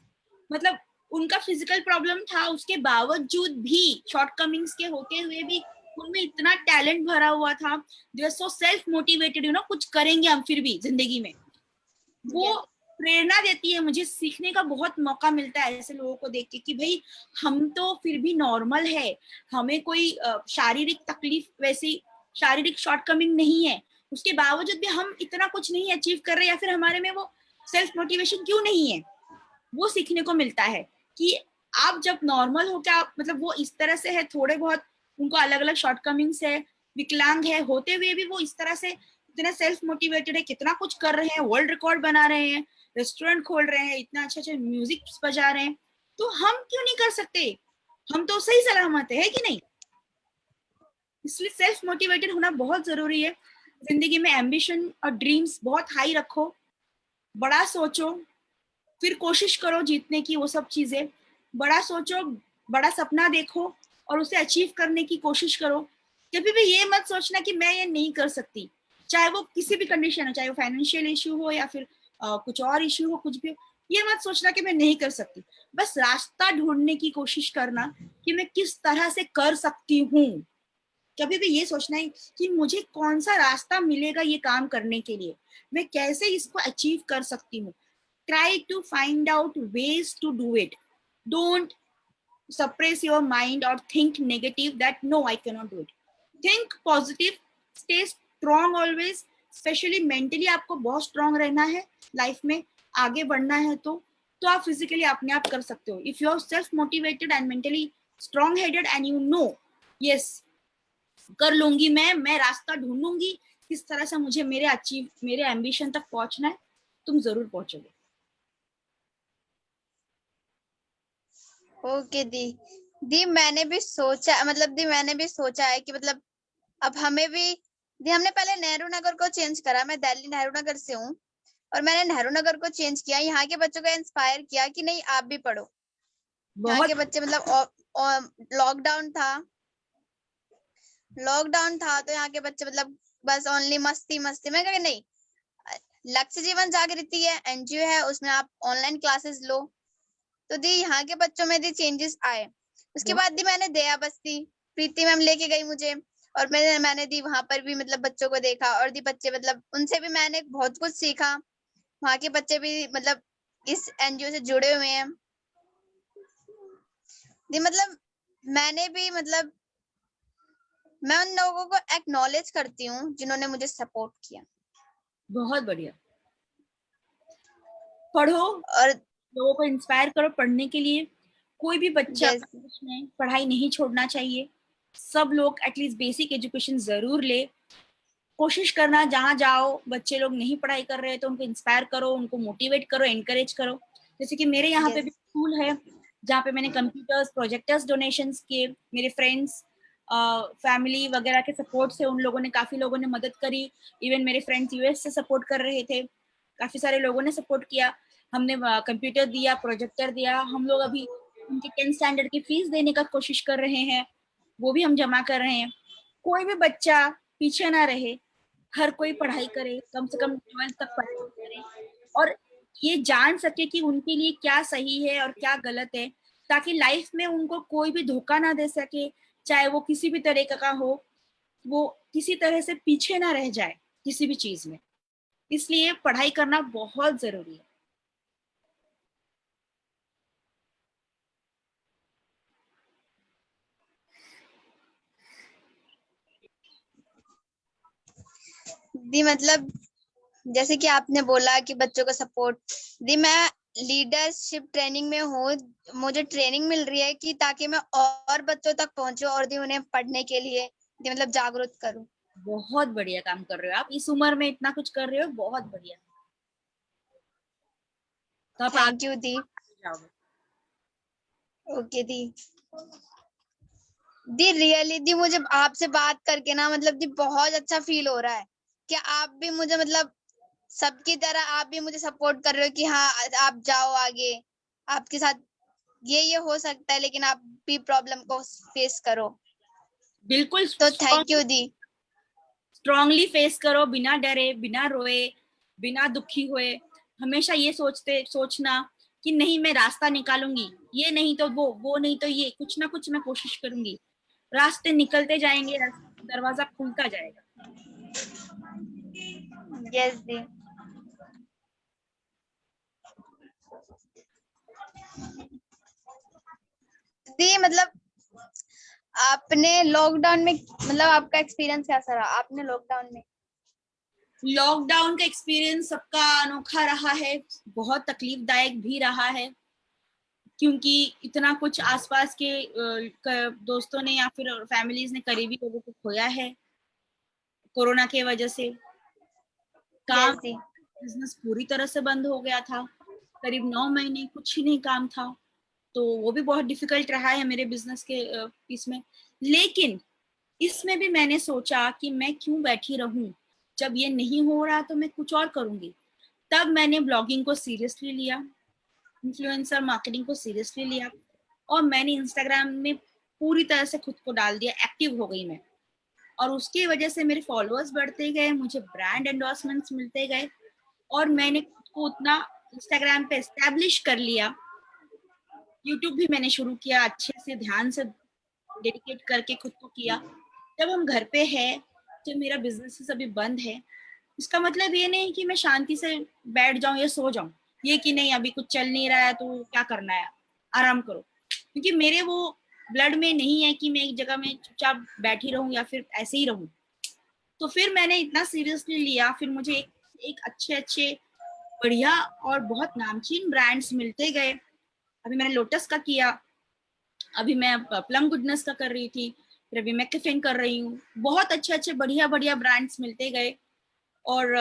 मतलब उनका फिजिकल प्रॉब्लम था, उसके बावजूद भी, शॉर्टकमिंग्स के होते हुए भी उनमें इतना टैलेंट भरा हुआ था। They are so self motivated, कुछ करेंगे हम फिर भी जिंदगी में। वो प्रेरणा देती है मुझे, सीखने का बहुत मौका मिलता है ऐसे लोगों को देख के कि भाई हम तो फिर भी नॉर्मल है, हमें कोई शारीरिक तकलीफ, वैसी शारीरिक शॉर्टकमिंग नहीं है, उसके बावजूद भी हम इतना कुछ नहीं अचीव कर रहे, या फिर हमारे में वो सेल्फ मोटिवेशन क्यों नहीं है, वो सीखने को मिलता है कि आप जब नॉर्मल हो क्या, मतलब वो इस तरह से है, थोड़े बहुत उनको अलग अलग शॉर्टकमिंग्स है, विकलांग है, होते हुए भी वो इस तरह से इतने सेल्फ मोटिवेटेड है, कितना कुछ कर रहे हैं, वर्ल्ड रिकॉर्ड बना रहे हैं, रेस्टोरेंट खोल रहे हैं, इतना अच्छा अच्छा म्यूजिक बजा रहे हैं, तो हम क्यों नहीं कर सकते? हम तो सही सलामत है कि नहीं? इसलिए सेल्फ मोटिवेटेड होना बहुत जरूरी है। जिंदगी में एम्बिशन और ड्रीम्स बहुत हाई रखो, बड़ा सोचो, फिर कोशिश करो जीतने की, वो सब चीजें बड़ा सोचो, बड़ा सपना देखो और उसे अचीव करने की कोशिश करो। कभी भी ये मत सोचना कि मैं ये नहीं कर सकती, चाहे वो किसी भी कंडीशन हो, चाहे वो फाइनेंशियल इश्यू हो या फिर कुछ और इश्यू हो, कुछ भी हो, ये मत सोचना कि मैं नहीं कर सकती। बस रास्ता ढूंढने की कोशिश करना कि मैं किस तरह से कर सकती हूँ। कभी भी ये सोचना है कि मुझे कौन सा रास्ता मिलेगा ये काम करने के लिए, मैं कैसे इसको अचीव कर सकती हूँ। Try to find out ways to do it. Don't suppress your mind or think negative that no, I cannot do it. Think positive, stay strong always, especially mentally आपको बहुत strong रहना है लाइफ में, आगे बढ़ना है तो आप फिजिकली अपने आप कर सकते हो। If you are self motivated and mentally strong headed and you know, yes, कर लूंगी मैं रास्ता ढूंढूंगी किस तरह से मुझे मेरे एम्बिशन तक पहुंचना है, तुम जरूर पहुंचोगे। ओके दी मैंने भी सोचा है कि मतलब अब हमें भी दी, हमने पहले नेहरू नगर को चेंज करा। मैं दिल्ली नेहरू नगर से हूँ और मैंने नेहरू नगर को चेंज किया, यहाँ के बच्चों को इंस्पायर किया कि नहीं आप भी पढ़ो। यहाँ बहुत के बच्चे मतलब लॉकडाउन था तो यहाँ के बच्चे मतलब बस ओनली मस्ती मस्ती। मैं कहा नहीं, लक्ष्य जीवन जागृति है, एनजीओ है, उसमें आप ऑनलाइन क्लासेस लो। तो दी यहाँ के बच्चों में दी चेंजेस आए। उसके बाद दी मैंने दया बस्ती, प्रीति मैम लेके गई मुझे और मैंने दी वहां पर भी मतलब बच्चों को देखा और दी बच्चे मतलब उनसे भी मैंने बहुत कुछ सीखा। वहां के बच्चे भी मतलब इस एनजीओ से जुड़े हुए हैं। दी मतलब मैंने भी मतलब मैं उन लोगों को एक्नॉलेज करती हूँ जिन्होंने मुझे सपोर्ट किया। बहुत बढ़िया। पढ़ो, और लोगों को इंस्पायर करो पढ़ने के लिए। कोई भी बच्चा यस में पढ़ाई नहीं छोड़ना चाहिए, सब लोग एटलीस्ट बेसिक एजुकेशन जरूर ले। कोशिश करना जहाँ जाओ बच्चे लोग नहीं पढ़ाई कर रहे हैं तो उनको इंस्पायर करो, उनको मोटिवेट करो, एनकरेज करो। जैसे कि मेरे यहाँ पे भी स्कूल है जहाँ पे मैंने कंप्यूटर्स प्रोजेक्टर्स डोनेशंस किए, मेरे फ्रेंड्स फैमिली वगैरह के सपोर्ट से उन लोगों ने, काफी लोगों ने मदद करी। इवन मेरे फ्रेंड्स यूएस से सपोर्ट कर रहे थे, काफी सारे लोगों ने सपोर्ट किया। हमने कंप्यूटर दिया, प्रोजेक्टर दिया। हम लोग अभी उनके 10th स्टैंडर्ड की फीस देने का कोशिश कर रहे हैं, वो भी हम जमा कर रहे हैं। कोई भी बच्चा पीछे ना रहे, हर कोई पढ़ाई करे, कम से कम 12th तक पढ़ाई करे और ये जान सके कि उनके लिए क्या सही है और क्या गलत है, ताकि लाइफ में उनको कोई भी धोखा ना दे सके, चाहे वो किसी भी तरह का हो, वो किसी तरह से पीछे ना रह जाए किसी भी चीज में। इसलिए पढ़ाई करना बहुत जरूरी है। दी मतलब जैसे कि आपने बोला कि बच्चों को सपोर्ट दी, मैं लीडरशिप ट्रेनिंग में हूँ। मुझे ट्रेनिंग मिल रही है कि ताकि मैं और बच्चों तक पहुंचूं और दी उन्हें पढ़ने के लिए दी मतलब जागरूक करूं। बहुत बढ़िया काम कर रहे हो आप, इस उम्र में इतना कुछ कर रहे हो, बहुत बढ़िया। तो आप थैंक आगे यू दी। जाओगे। ओके दी। दी रियली दी मुझे आपसे बात करके ना मतलब दी बहुत अच्छा फील हो रहा है कि आप भी मुझे मतलब सबकी तरह आप भी मुझे सपोर्ट कर रहे हो कि हाँ आप जाओ आगे, आपके साथ ये हो सकता है, लेकिन आप भी प्रॉब्लम को फेस करो। बिल्कुल तो thank you the. Strongly face करो, बिना डरे, बिना रोए, बिना दुखी हुए। हमेशा ये सोचना कि नहीं मैं रास्ता निकालूंगी, ये नहीं तो वो नहीं तो ये, कुछ ना कुछ मैं कोशिश करूंगी। रास्ते निकलते जाएंगे, दरवाजा खुलता जाएगा। यस दी। दी मतलब आपने लॉकडाउन में मतलब आपका एक्सपीरियंस कैसा रहा आपने लॉकडाउन में? लॉकडाउन का एक्सपीरियंस सबका अनोखा रहा है, बहुत तकलीफदायक भी रहा है, क्योंकि इतना कुछ आसपास के दोस्तों ने या फिर फैमिलीज ने करीबी लोगों को खोया है कोरोना के वजह से। काम, यस जी। बिजनेस पूरी तरह से बंद हो गया था, करीब 9 महीने कुछ ही नहीं काम था, तो वो भी बहुत डिफिकल्ट रहा है मेरे बिजनेस के इसमें। लेकिन इसमें भी मैंने सोचा कि मैं क्यों बैठी रहूं, जब ये नहीं हो रहा तो मैं कुछ और करूंगी। तब मैंने ब्लॉगिंग को सीरियसली लिया, इन्फ्लुएंसर मार्केटिंग को सीरियसली लिया, और मैंने इंस्टाग्राम में पूरी तरह से खुद को डाल दिया, एक्टिव हो गई मैं। और उसकी वजह से मेरे फॉलोअर्स बढ़ते गए, मुझे ब्रांड एंडोर्समेंट्स मिलते गए, और मैंने खुद को उतना इंस्टाग्राम पे एस्टैब्लिश कर लिया। यूट्यूब भी मैंने शुरू किया, अच्छे से ध्यान से डेडिकेट करके खुद को किया। जब हम घर पे है, जब मेरा बिजनेस अभी बंद है, इसका मतलब ये नहीं कि मैं शांति से बैठ जाऊं या सो जाऊं, ये कि नहीं अभी कुछ चल नहीं रहा है तो क्या करना है, आराम करो, क्योंकि मेरे वो ब्लड में नहीं है कि मैं एक जगह में चुपचाप बैठी रहूं या फिर ऐसे ही रहूं। तो फिर मैंने इतना सीरियसली लिया, फिर मुझे एक अच्छे अच्छे बढ़िया और बहुत नामचीन ब्रांड्स मिलते गए। अभी मैंने लोटस का किया, अभी मैं प्लम गुडनेस का कर रही थी, फिर अभी मैं कैफेन कर रही हूँ। बहुत अच्छे अच्छे बढ़िया बढ़िया ब्रांड्स मिलते गए, और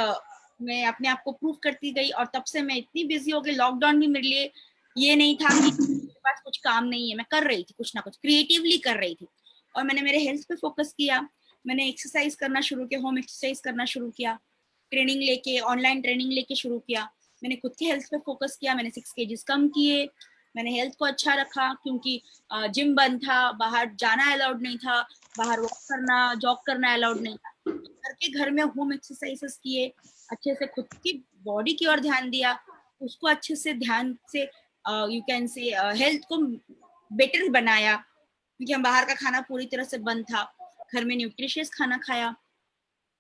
मैं अपने आप को प्रूव करती गई, और तब से मैं इतनी बिजी हो गई। लॉकडाउन भी मेरे लिए ये नहीं था कि मेरे पास कुछ काम नहीं है, मैं कर रही थी कुछ ना कुछ क्रिएटिवली कर रही थी। और मैंने मेरे हेल्थ पे फोकस किया, मैंने एक्सरसाइज करना शुरू किया, होम एक्सरसाइज करना शुरू किया, ट्रेनिंग लेके, ऑनलाइन ट्रेनिंग लेके शुरू किया। मैंने खुद के हेल्थ पे फोकस किया, मैंने 6 kg कम किए, मैंने हेल्थ को अच्छा रखा, क्योंकि जिम बंद था, बाहर जाना अलाउड नहीं था, बाहर वॉक करना, जॉग करना अलाउड नहीं था। करके घर में होम एक्सरसाइजेस किए, अच्छे से खुद की बॉडी की ओर ध्यान दिया, उसको अच्छे से ध्यान से यू कैन से हेल्थ को बेटर बनाया, क्योंकि हम बाहर का खाना पूरी तरह से बंद था, घर में न्यूट्रिशियस खाना खाया,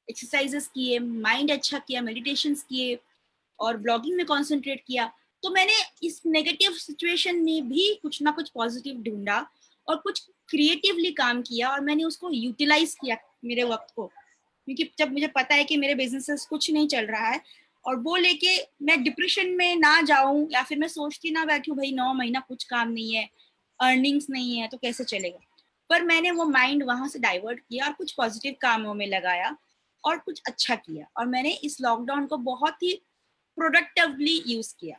एक्सरसाइजेस किए, माइंड अच्छा किया, मेडिटेशंस किए, और ब्लॉगिंग में कंसंट्रेट किया। तो मैंने इस नेगेटिव सिचुएशन में भी कुछ ना कुछ पॉजिटिव ढूंढा और कुछ क्रिएटिवली काम किया, और मैंने उसको यूटिलाइज किया मेरे वक्त को, क्योंकि जब मुझे पता है कि मेरे बिजनेस कुछ नहीं चल रहा है, और वो लेके मैं डिप्रेशन में ना जाऊं, या फिर मैं सोचती ना बैठूं भाई 9 महीना कुछ काम नहीं है, अर्निंग्स नहीं है तो कैसे चलेगा। पर मैंने वो माइंड वहां से डाइवर्ट किया और कुछ पॉजिटिव कामों में लगाया और कुछ अच्छा किया, और मैंने इस लॉकडाउन को बहुत ही प्रोडक्टिवली यूज किया।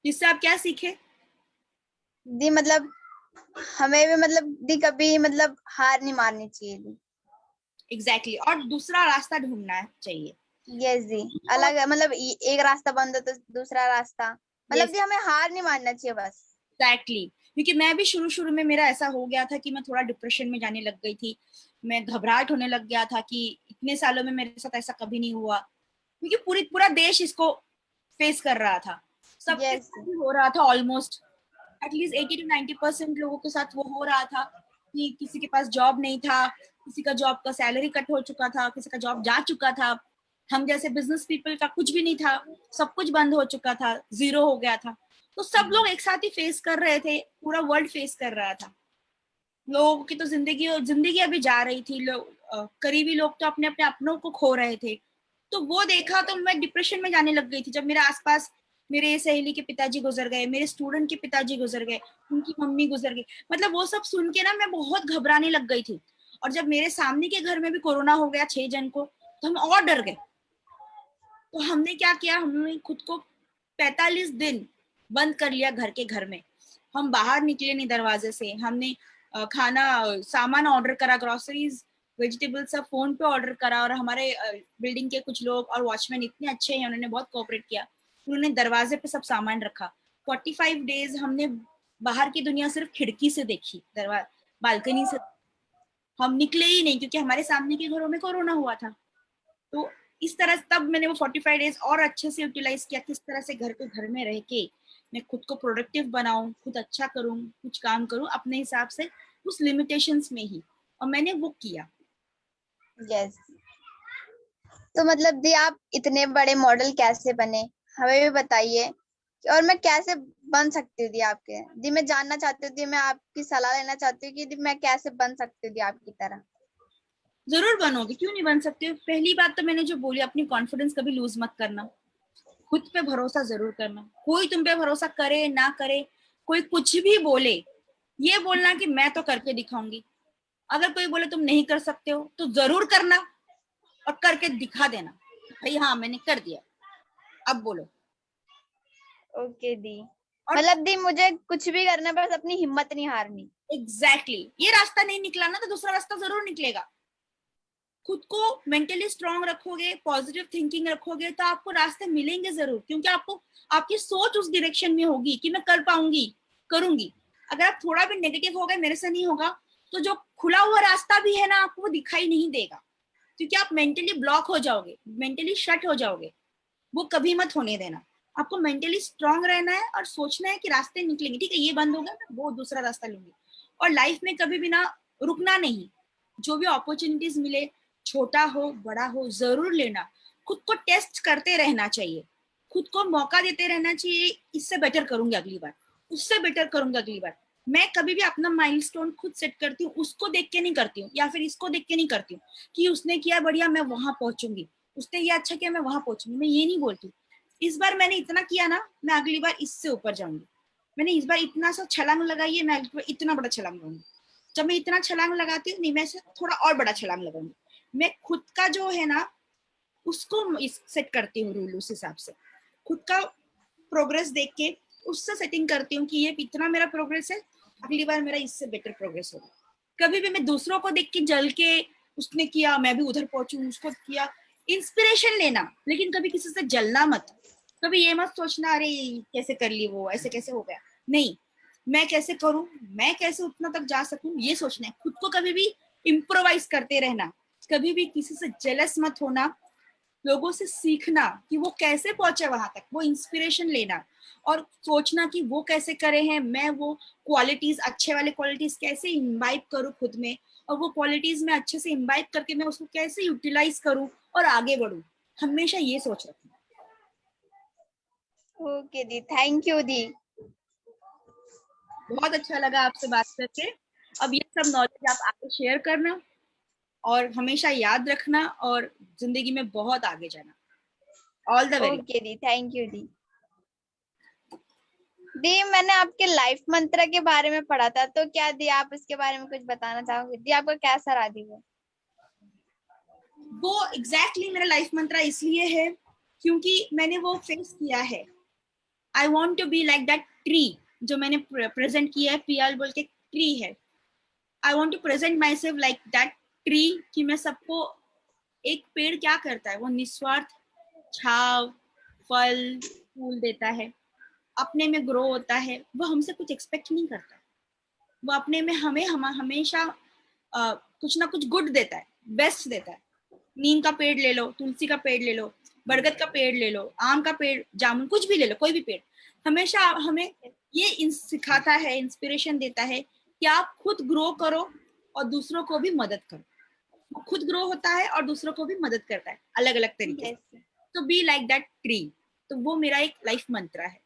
इससे आप क्या सीखे? दी मतलब हमें भी मतलब दी कभी मतलब हार नहीं मारनी चाहिए दी। एग्जैक्टली और दूसरा रास्ता ढूंढना चाहिए। यस दी, अलग मतलब एक रास्ता बंद हो तो दूसरा रास्ता, मतलब यस दी हमें हार नहीं मानना चाहिए बस। एग्जैक्टली, क्योंकि मैं भी शुरू शुरू में मेरा ऐसा हो गया था कि मैं थोड़ा डिप्रेशन में जाने लग गई थी, मैं घबराहट होने लग गया था कि इतने सालों में मेरे साथ ऐसा कभी नहीं हुआ, क्योंकि पूरा देश इसको फेस कर रहा था, सबके यस साथ ही हो रहा था ऑलमोस्ट, एटलीस्ट 80 to 90% लोगों के साथ वो हो रहा था कि किसी के पास जॉब नहीं था, किसी का जॉब का सैलरी कट हो चुका था, किसी का जॉब जा चुका था, हम जैसे बिजनेस पीपल का कुछ भी नहीं था, सब कुछ बंद हो चुका था, जीरो हो गया था। तो सब लोग एक साथ ही फेस कर रहे थे, पूरा वर्ल्ड फेस कर रहा था। लोगों की तो जिंदगी अभी जा रही थी, लोग करीबी लोग तो अपने अपने अपनों को खो रहे थे। तो वो देखा तो मैं डिप्रेशन में जाने लग गई थी, जब मेरे आसपास मेरे सहेली के पिताजी गुजर गए, मेरे स्टूडेंट के पिताजी गुजर गए, उनकी मम्मी गुजर गई, मतलब वो सब सुन के ना मैं बहुत घबराने लग गई थी। और जब मेरे सामने के घर में भी कोरोना हो गया 6 जन को, तो हम और डर गए। तो हमने क्या किया, हमने खुद को 45 दिन बंद कर लिया घर के घर में, हम बाहर निकले नहीं दरवाजे से, हमने खाना सामान ऑर्डर करा, ग्रोसरीज वेजिटेबल्स सब फोन पे ऑर्डर करा, और हमारे बिल्डिंग के कुछ लोग और वॉचमैन इतने अच्छे हैं, उन्होंने बहुत कोऑपरेट किया, उन्होंने दरवाजे पे सब सामान रखा। 45 डेज हमने बाहर की दुनिया सिर्फ खिड़की से देखी, दरवाजा बालकनी से, हम निकले ही नहीं, क्योंकि हमारे सामने के घरों में कोरोना हुआ था। तो इस तरह तब मैंने वो 45 डेज और अच्छे से यूटिलाइज किया, किस तरह से घर के घर में रह के मैं खुद को प्रोडक्टिव बनाऊं, खुद अच्छा करूं, कुछ काम करूं अपने हिसाब से, उस लिमिटेशंस में ही, और मैंने वो किया। यस, तो मतलब दी आप इतने बड़े मॉडल कैसे बने, हमें भी बताइए, और मैं कैसे बन सकती हूँ दी आपके। दी मैं जानना चाहती हूँ दी, मैं आपकी सलाह लेना चाहती हूँ कि दी मैं कैसे बन सकती हूँ दी आपकी तरह। जरूर बनोगे, क्यों नहीं बन सकते हो। पहली बात तो मैंने जो बोली, अपनी कॉन्फिडेंस कभी लूज मत करना, खुद पे भरोसा जरूर करना। कोई तुम पे भरोसा करे ना करे, कोई कुछ भी बोले, ये बोलना कि मैं तो करके दिखाऊंगी। अगर कोई बोले तुम नहीं कर सकते हो तो जरूर करना और करके दिखा देना, भाई हाँ मैंने कर दिया, अब बोलो। ओके दी, और मतलब दी मुझे कुछ भी करना है, बस अपनी हिम्मत नहीं हारनी। एग्जैक्टली ये रास्ता नहीं निकला ना तो दूसरा रास्ता जरूर निकलेगा। खुद को मेंटली स्ट्रांग रखोगे, पॉजिटिव थिंकिंग रखोगे तो आपको रास्ते मिलेंगे जरूर, क्योंकि आपको आपकी सोच उस डायरेक्शन में होगी कि मैं कर पाऊंगी, करूंगी। अगर आप थोड़ा भी नेगेटिव हो गए, मेरे से नहीं होगा, तो जो खुला हुआ रास्ता भी है ना आपको वो दिखाई नहीं देगा, क्योंकि आप मेंटली ब्लॉक हो जाओगे, मेंटली शट हो जाओगे। वो कभी मत होने देना। आपको मेंटली स्ट्रांग रहना है और सोचना है कि रास्ते निकलेंगे, ठीक है ये बंद हो गया मैं वो दूसरा रास्ता लूंगी। और लाइफ में कभी भी ना रुकना नहीं, जो भी अपॉर्चुनिटीज मिले, छोटा हो बड़ा हो, जरूर लेना। खुद को टेस्ट करते रहना चाहिए, खुद को मौका देते रहना चाहिए, इससे बेटर करूंगी अगली बार, उससे बेटर करूंगी अगली बार। मैं कभी भी अपना माइलस्टोन खुद सेट करती हूँ, उसको देख के नहीं करती हूँ, या फिर इसको देख के नहीं करती हूँ कि उसने किया बढ़िया मैं वहां पहुंचूंगी, उसने ये अच्छा किया मैं वहां पहुंचूंगी। मैं ये नहीं बोलती इस बार मैंने इतना किया ना, मैं अगली बार इससे ऊपर जाऊंगी। मैंने इस बार इतना सा छलांग लगाई है, मैं अगली बार इतना बड़ा छलांग लगाऊंगी। जब मैं इतना छलांग लगाती हूँ नहीं, मैं थोड़ा और बड़ा छलांग लगाऊंगी। मैं खुद का जो है ना उसको सेट करती हूँ रूल, उस हिसाब से खुद का प्रोग्रेस देख के उससे सेटिंग करती हूँ कि ये इतना मेरा प्रोग्रेस है, अगली बार मेरा इससे बेटर प्रोग्रेस होगा। कभी भी मैं दूसरों को देख के जल के उसने किया मैं भी उधर पहुंचू, उसको किया, इंस्पिरेशन लेना, लेकिन कभी किसी से जलना मत। कभी ये मत सोचना अरे कैसे कर ली वो, ऐसे कैसे हो गया, नहीं, मैं कैसे करूं, मैं कैसे उतना तक जा सकूं, ये सोचना है। खुद को कभी भी इम्प्रोवाइज करते रहना, कभी भी किसी से जेलस मत होना, लोगों से सीखना कि वो कैसे पहुंचे वहां तक, वो इंस्पिरेशन लेना और सोचना कि वो कैसे करे हैं, मैं वो क्वालिटीज, अच्छे वाले क्वालिटीज कैसे इम्बाइब करूँ खुद में, और वो क्वालिटीज में अच्छे से इम्बाइब करके मैं उसको कैसे यूटिलाइज करूँ और आगे बढ़ूँ। हमेशा ये सोच रखना। ओके दी, थैंक यू दी। बहुत अच्छा लगा आपसे बात करके। अब ये सब नॉलेज आप आगे शेयर करना और हमेशा याद रखना और जिंदगी में बहुत आगे जाना। All the very. ओके दी, थैंक यू दी। दी मैंने आपके लाइफ मंत्र के बारे में पढ़ा था, तो क्या दी आप इसके बारे में कुछ बताना चाहोगे? दी आपका कैसा रहा दी वो एग्जैक्टली मेरा लाइफ मंत्रा इसलिए है क्योंकि मैंने वो फेस किया है। I want to be like that tree, जो मैंने प्रेजेंट किया है, पियाल बोल के ट्री है। I want to present myself like that tree, कि मैं सबको, एक पेड़ क्या करता है, वो निस्वार्थ छाव, फल, फूल देता है, अपने में ग्रो होता है, वो हमसे कुछ एक्सपेक्ट नहीं करता। वो अपने में हमेशा कुछ ना कुछ गुड देता है, बेस्ट देता है। नीम का पेड़ ले लो, तुलसी का पेड़ ले लो, बरगद का पेड़ ले लो, आम का पेड़, जामुन, कुछ भी ले लो, कोई भी पेड़ हमेशा हमें ये सिखाता है, इंस्पिरेशन देता है कि आप खुद ग्रो करो और दूसरों को भी मदद करो। वो खुद ग्रो होता है और दूसरों को भी मदद करता है अलग अलग तरीके से। yes. तो बी लाइक दैट ट्री, तो वो मेरा एक लाइफ मंत्र है।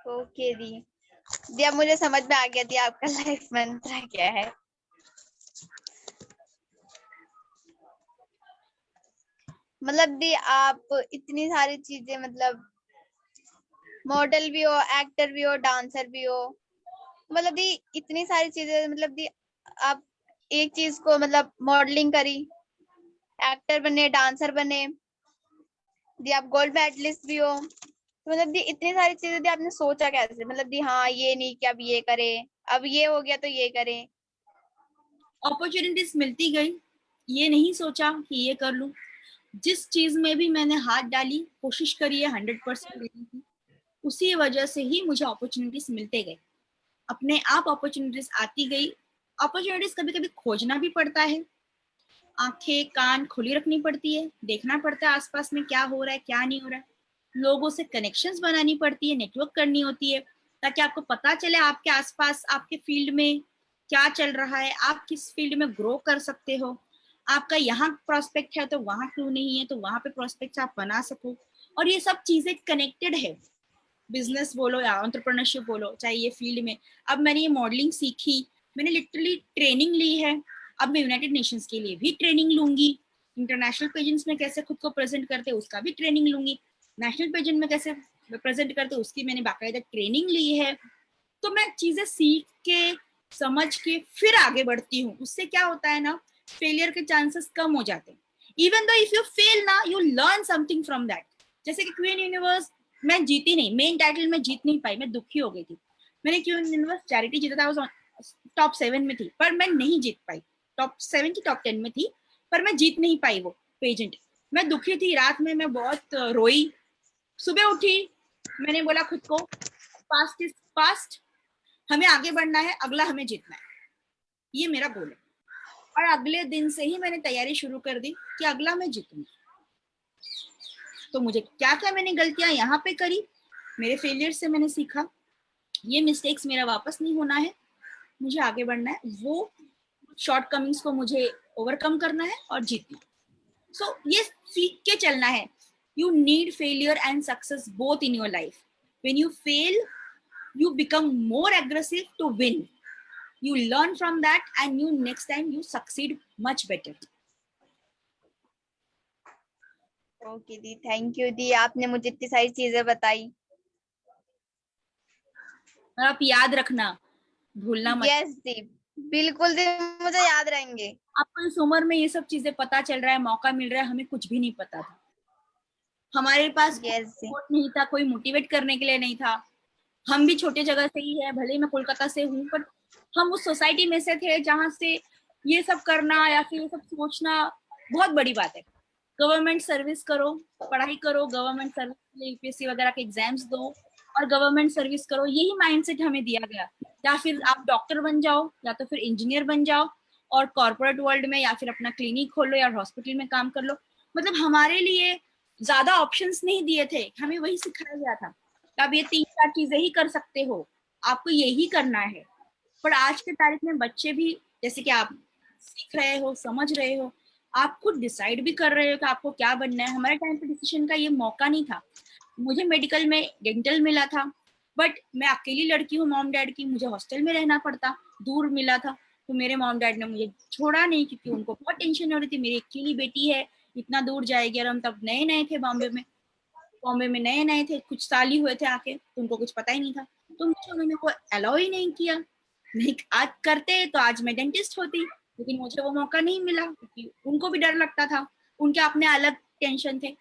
ओके दी अब मुझे समझ में आ गया दी आपका लाइफ मंत्र क्या है। मतलब दी आप इतनी सारी चीजें, मतलब मॉडल भी हो, एक्टर भी हो, डांसर भी हो, मतलब दी इतनी सारी चीजें, मतलब दी आप एक चीज को मतलब मॉडलिंग करी, एक्टर बने, डांसर बने, दी आप गोल्ड मेडलिस्ट भी हो, तो मतलब दी इतनी सारी चीजें दी आपने सोचा कैसे? मतलब दी हाँ ये नहीं कि अब ये करे, अब ये हो गया तो ये करें। अपॉर्चुनिटीज मिलती गई, ये नहीं सोचा कि ये कर लूं। जिस चीज में भी मैंने हाथ डाली, कोशिश करी है 100% देने की, उसी वजह से ही मुझे अपॉर्चुनिटीज मिलते गए, अपने आप अपॉर्चुनिटीज आती गई। अपॉर्चुनिटीज कभी कभी खोजना भी पड़ता है, आंखें कान खुली रखनी पड़ती है, देखना पड़ता है आसपास में क्या हो रहा है क्या नहीं हो रहा है, लोगों से कनेक्शंस बनानी पड़ती है, नेटवर्क करनी होती है, ताकि आपको पता चले आपके आसपास आपके फील्ड में क्या चल रहा है, आप किस फील्ड में ग्रो कर सकते हो, आपका यहाँ प्रोस्पेक्ट है तो वहां क्यों नहीं है, तो वहां पे प्रोस्पेक्ट आप बना सको। और ये सब चीजें कनेक्टेड है, बिजनेस बोलो या एंटरप्रेन्योरशिप बोलो, चाहे ये फील्ड में। अब मैंने ये मॉडलिंग सीखी मैंने लिटरली ट्रेनिंग ली है। अब मैं यूनाइटेड नेशंस के लिए भी ट्रेनिंग लूंगी, इंटरनेशनल पेजेंट्स में कैसे खुद को प्रेजेंट करते हैं उसका भी ट्रेनिंग लूंगी, नेशनल पेजेंट में कैसे प्रेजेंट करते उसकी मैंने बाकायदा ट्रेनिंग ली है। तो मैं चीजें सीख के समझ के फिर आगे बढ़ती हूँ। उससे क्या होता है ना, फेलियर के चांसेस कम हो जाते हैं। Even though if you fail ना, you learn something from that. जैसे कि क्वीन यूनिवर्स मैं जीती नहीं, मेन टाइटल में जीत नहीं पाई, मैं दुखी हो गई थी। मैंने क्वीन यूनिवर्स चैरिटी जीता था, टॉप 7 में थी, पर मैं नहीं जीत पाई। टॉप 7 की टॉप 10 में थी, पर मैं जीत नहीं पाई वो पेजेंट। मैं दुखी थी, रात में मैं बहुत रोई। सुबह उठी, मैंने बोला खुद को पास्ट इज पास्ट, हमें आगे बढ़ना है, अगला हमें जीतना है, ये मेरा गोल है। और अगले दिन से ही मैंने तैयारी शुरू कर दी कि अगला मैं जीतूंगी। तो मुझे क्या क्या मैंने गलतियां यहाँ पे करी, मेरे फेलियर से मैंने सीखा, ये मिस्टेक्स मेरा वापस नहीं होना है, मुझे आगे बढ़ना है, वो शॉर्ट कमिंग्स को मुझे ओवरकम करना है और जीतना। सो ये सीख के चलना है। You need failure and success both in your life. When you fail, you become more aggressive to win. You learn from that and you next time you succeed much better. Okay दी, थैंक यू दी, आपने मुझे इतनी सारी चीजें बताई। और आप याद रखना, भूलना मत। यस दी, बिल्कुल दी, मुझे याद रहेंगे। आपको इस उम्र में ये सब चीजें पता चल रहा है, मौका मिल रहा है, हमें कुछ भी नहीं पता था। हमारे पास यस दी, सपोर्ट नहीं था, कोई मोटिवेट करने के लिए नहीं था। हम भी छोटे जगह से ही है, भले ही मैं कोलकाता से हूँ, पर हम उस सोसाइटी में से थे जहाँ से ये सब करना या फिर ये सब सोचना बहुत बड़ी बात है। गवर्नमेंट सर्विस करो, पढ़ाई करो, गवर्नमेंट सर्विस के लिए यूपीएससी वगैरह के एग्जाम्स दो और गवर्नमेंट सर्विस करो, यही माइंडसेट हमें दिया गया। या फिर आप डॉक्टर बन जाओ या तो फिर इंजीनियर बन जाओ और कॉर्पोरेट वर्ल्ड में या फिर अपना क्लिनिक खोलो या हॉस्पिटल में काम कर लो। मतलब हमारे लिए ज्यादा ऑप्शंस नहीं दिए थे, हमें वही सिखाया गया था। आप ये 3-4 चीजें ही कर सकते हो, आपको यही करना है। पर आज के तारीख में बच्चे भी, जैसे कि आप सीख रहे हो, समझ रहे हो, आप खुद डिसाइड भी कर रहे हो कि आपको क्या बनना है। हमारे टाइम पे डिसीजन का ये मौका नहीं था। मुझे मेडिकल में डेंटल मिला था, बट मैं अकेली लड़की हूँ मॉम डैड की, मुझे हॉस्टल में रहना पड़ता, दूर मिला था। तो मेरे मॉम डैड ने मुझे छोड़ा नहीं, क्योंकि उनको बहुत टेंशन हो रही थी, मेरी अकेली बेटी है, इतना दूर जाएगी। और हम तब नए नए थे बॉम्बे में नए नए थे, कुछ साल ही हुए थे आके, तो उनको कुछ पता ही नहीं था। तो मुझे उन्होंने को अलाउ ही नहीं किया। नहीं, आज करते तो आज मैं डेंटिस्ट होती, लेकिन मुझे वो मौका नहीं मिला क्योंकि उनको भी डर लगता था, उनके अपने अलग टेंशन थे।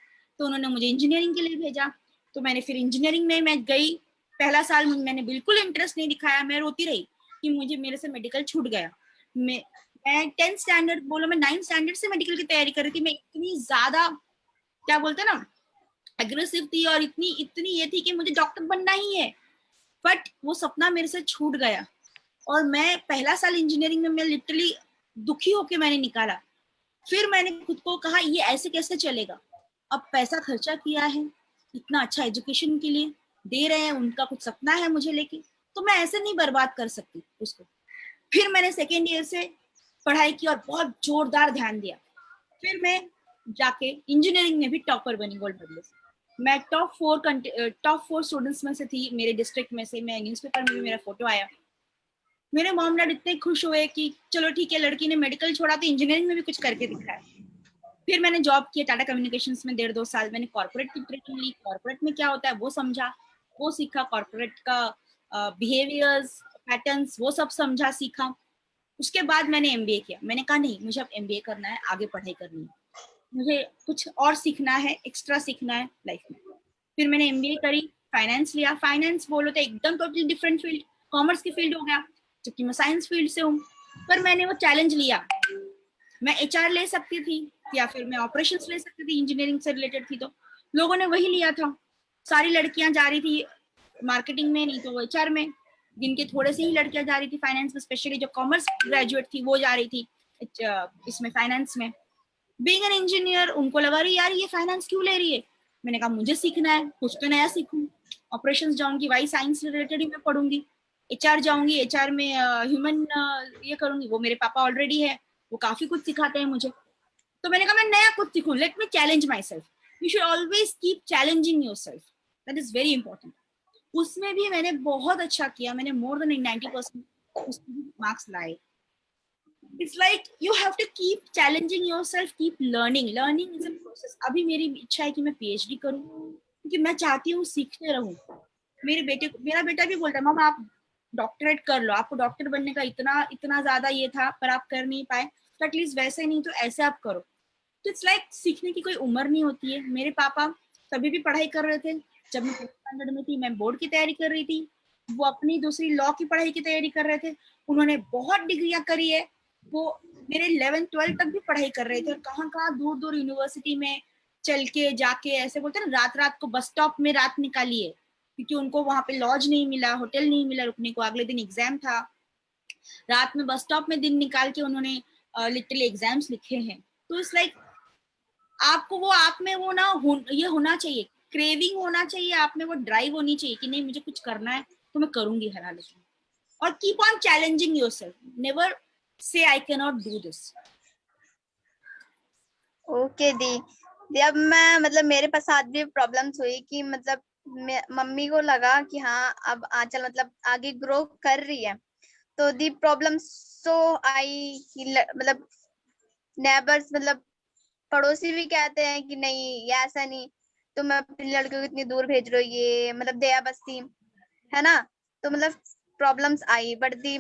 तो उन्होंने मुझे इंजीनियरिंग के लिए भेजा। तो मैंने फिर इंजीनियरिंग में मैं गई। पहला साल मैंने बिल्कुल इंटरेस्ट नहीं दिखाया, मैं रोती रही कि मुझे मेरे से मेडिकल छूट गया। मैं 10th स्टैंडर्ड बोलो, मैं 9th स्टैंडर्ड से मेडिकल की तैयारी कर रही थी। मैं इतनी ज्यादा क्या बोलते ना एग्रेसिव थी और इतनी इतनी ये थी कि मुझे डॉक्टर बनना ही है, बट वो सपना मेरे से छूट गया। और मैं पहला साल इंजीनियरिंग में मैं लिटरली दुखी होके मैंने निकाला। फिर मैंने खुद को कहा ये ऐसे कैसे चलेगा, अब पैसा खर्चा किया है, इतना अच्छा एजुकेशन के लिए दे रहे हैं, उनका कुछ सपना है मुझे लेके, तो मैं ऐसे नहीं बर्बाद कर सकती उसको। फिर मैंने सेकेंड ईयर से पढ़ाई की और बहुत जोरदार ध्यान दिया। फिर मैं जाके इंजीनियरिंग में भी टॉपर बनी गोल्ड मेडलिस्ट। मैं टॉप 4 स्टूडेंट्स में से थी मेरे डिस्ट्रिक्ट में से। मैं न्यूज़पेपर में भी मेरा फोटो आया। मेरे मॉम डैड इतने खुश हुए कि चलो ठीक है, लड़की ने मेडिकल छोड़ा तो इंजीनियरिंग में भी कुछ करके दिखाया। फिर मैंने जॉब किया टाटा कम्युनिकेशंस में 1.5-2 साल। मैंने कॉर्पोरेट की ट्रेनिंग ली, कॉर्पोरेट में क्या होता है वो समझा, वो सीखा, कॉर्पोरेट का बिहेवियर्स पैटर्न्स वो सब समझा सीखा। उसके बाद मैंने एमबीए किया। मैंने कहा नहीं, मुझे अब एमबीए करना है, आगे पढ़ाई करनी है, मुझे कुछ और सीखना है, एक्स्ट्रा सीखना है लाइफ में। फिर मैंने एमबीए करी, फाइनेंस लिया। फाइनेंस बोलो तो एकदम टोटली डिफरेंट फील्ड, कॉमर्स की फील्ड हो गया, जबकि मैं साइंस फील्ड से हूँ। पर मैंने वो चैलेंज लिया। मैं एचआर ले सकती थी या फिर मैं ऑपरेशंस ले सकती थी, इंजीनियरिंग से रिलेटेड थी, तो लोगों ने वही लिया था। सारी लड़कियां जा रही थी मार्केटिंग में, नहीं तो वो एचआर में। जिनके थोड़े से ही लड़कियां जा रही थी फाइनेंस में, स्पेशली जो कॉमर्स ग्रेजुएट थी वो जा रही थी इसमें फाइनेंस में। बीइंग एन इंजीनियर उनको लगा रही यार ये फाइनेंस क्यों ले रही है। मैंने कहा मुझे सीखना है, कुछ तो नया सीखूं। ऑपरेशंस जाऊंगी, वही साइंस रिलेटेड ही मैं पढ़ूंगी। एचआर जाऊंगी, एचआर में ह्यूमन ये करूंगी, वो मेरे पापा ऑलरेडी है, वो काफी कुछ सिखाते हैं मुझे। तो मैंने कहा मैं नया कुछ सीखूं, let me challenge my self. You should always keep challenging your self, that is very important. उसमें भी मैंने बहुत अच्छा किया। मैंने मोर देन 90% उसके भी मार्क्स लाए. It's like you have to keep challenging yourself, keep learning. Learning is a process. अभी मेरी इच्छा है कि मैं PhD करूं, क्योंकि मैं चाहती हूँ सीखते रहूं. मेरा बेटा भी बोलता है, मम्मा आप डॉक्टरेट कर लो, आपको डॉक्टर बनने का इतना इतना ज्यादा ये था पर आप कर नहीं पाए, तो एटलीस्ट वैसे नहीं तो ऐसे आप करो. तो इट्स लाइक सीखने की कोई उम्र नहीं होती है. मेरे पापा तभी भी पढ़ाई कर रहे थे जब मैं 5th स्टैंडर्ड में थी, मैं बोर्ड की तैयारी कर रही थी. वो अपनी दूसरी लॉ की पढ़ाई की तैयारी कर रहे थे. उन्होंने बहुत डिग्रियां करी है. वो मेरे 11th-12th तक भी पढ़ाई कर रहे थे, और कहाँ कहाँ दूर दूर यूनिवर्सिटी में चल के जाके, ऐसे बोलते हैं ना, रात रात को बस स्टॉप में रात निकाली है, क्योंकि उनको वहां पे लॉज नहीं मिला, होटल नहीं मिला रुकने को, अगले दिन एग्जाम था. रात में बस स्टॉप में दिन निकाल के उन्होंने लिटरली एग्जाम्स लिखे हैं. तो इट्स लाइक आपको वो आप में वो ना ये होना चाहिए, क्रेविंग होना चाहिए आप में, वो ड्राइव होनी चाहिए कि नहीं मुझे कुछ करना है तो मैं करूंगी हर हालत में. और keep on challenging yourself, never say I can not do this. Okay दी. अब मैं मतलब मेरे पास साथ भी प्रॉब्लम्स हुई कि मतलब मम्मी को लगा कि हाँ अब आंचल मतलब आगे ग्रो कर रही है, तो दी प्रॉब्लम सो आई मतलब नेबर्स मतलब पड़ोसी भी कहते हैं कि नहीं ये ऐसा नहीं, तो मैं अपनी लड़कियों को इतनी दूर भेज रही हूँ, ये मतलब दया बस्ती है ना. तो मतलब प्रॉब्लम्स आई, बट दी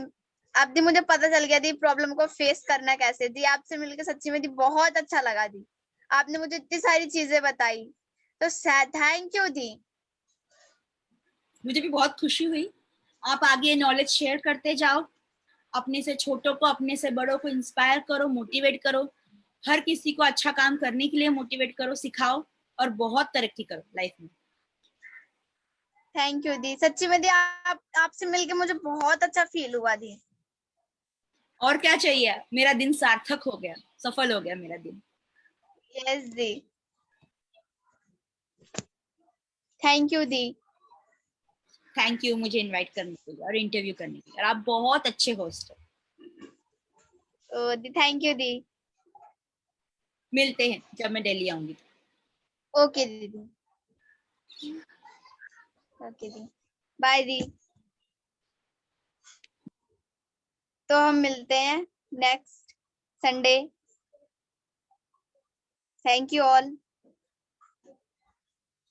अब दी मुझे पता चल गया दी प्रॉब्लम को फेस करना कैसे. दी आपसे मिलकर सच्ची में दी बहुत अच्छा लगा. दी आपने मुझे इतनी सारी चीजें बताई, तो थैंक यू दी. मुझे भी बहुत खुशी हुई. आप आगे नॉलेज शेयर करते जाओ, अपने से छोटों को अपने से बड़ों को इंस्पायर करो, मोटिवेट करो, हर किसी को अच्छा काम करने के लिए मोटिवेट करो, सिखाओ, और बहुत तरक्की करो लाइफ में. थैंक यू दी. सच्ची में दी आपसे मिलके मुझे बहुत अच्छा फील हुआ दी. और क्या चाहिए, मेरा दिन सार्थक हो गया, सफल हो गया मेरा दिन. Yes the. Thank you the. Thank you मुझे इनवाइट करने के लिए और इंटरव्यू करने के लिए. आप बहुत अच्छे होस्ट हो. दी थैंक यू दी. मिलते हैं जब मैं दिल्ली आऊंगी. ओके दीदी. Okay the. By the. तो हम मिलते हैं next Sunday. Thank you all.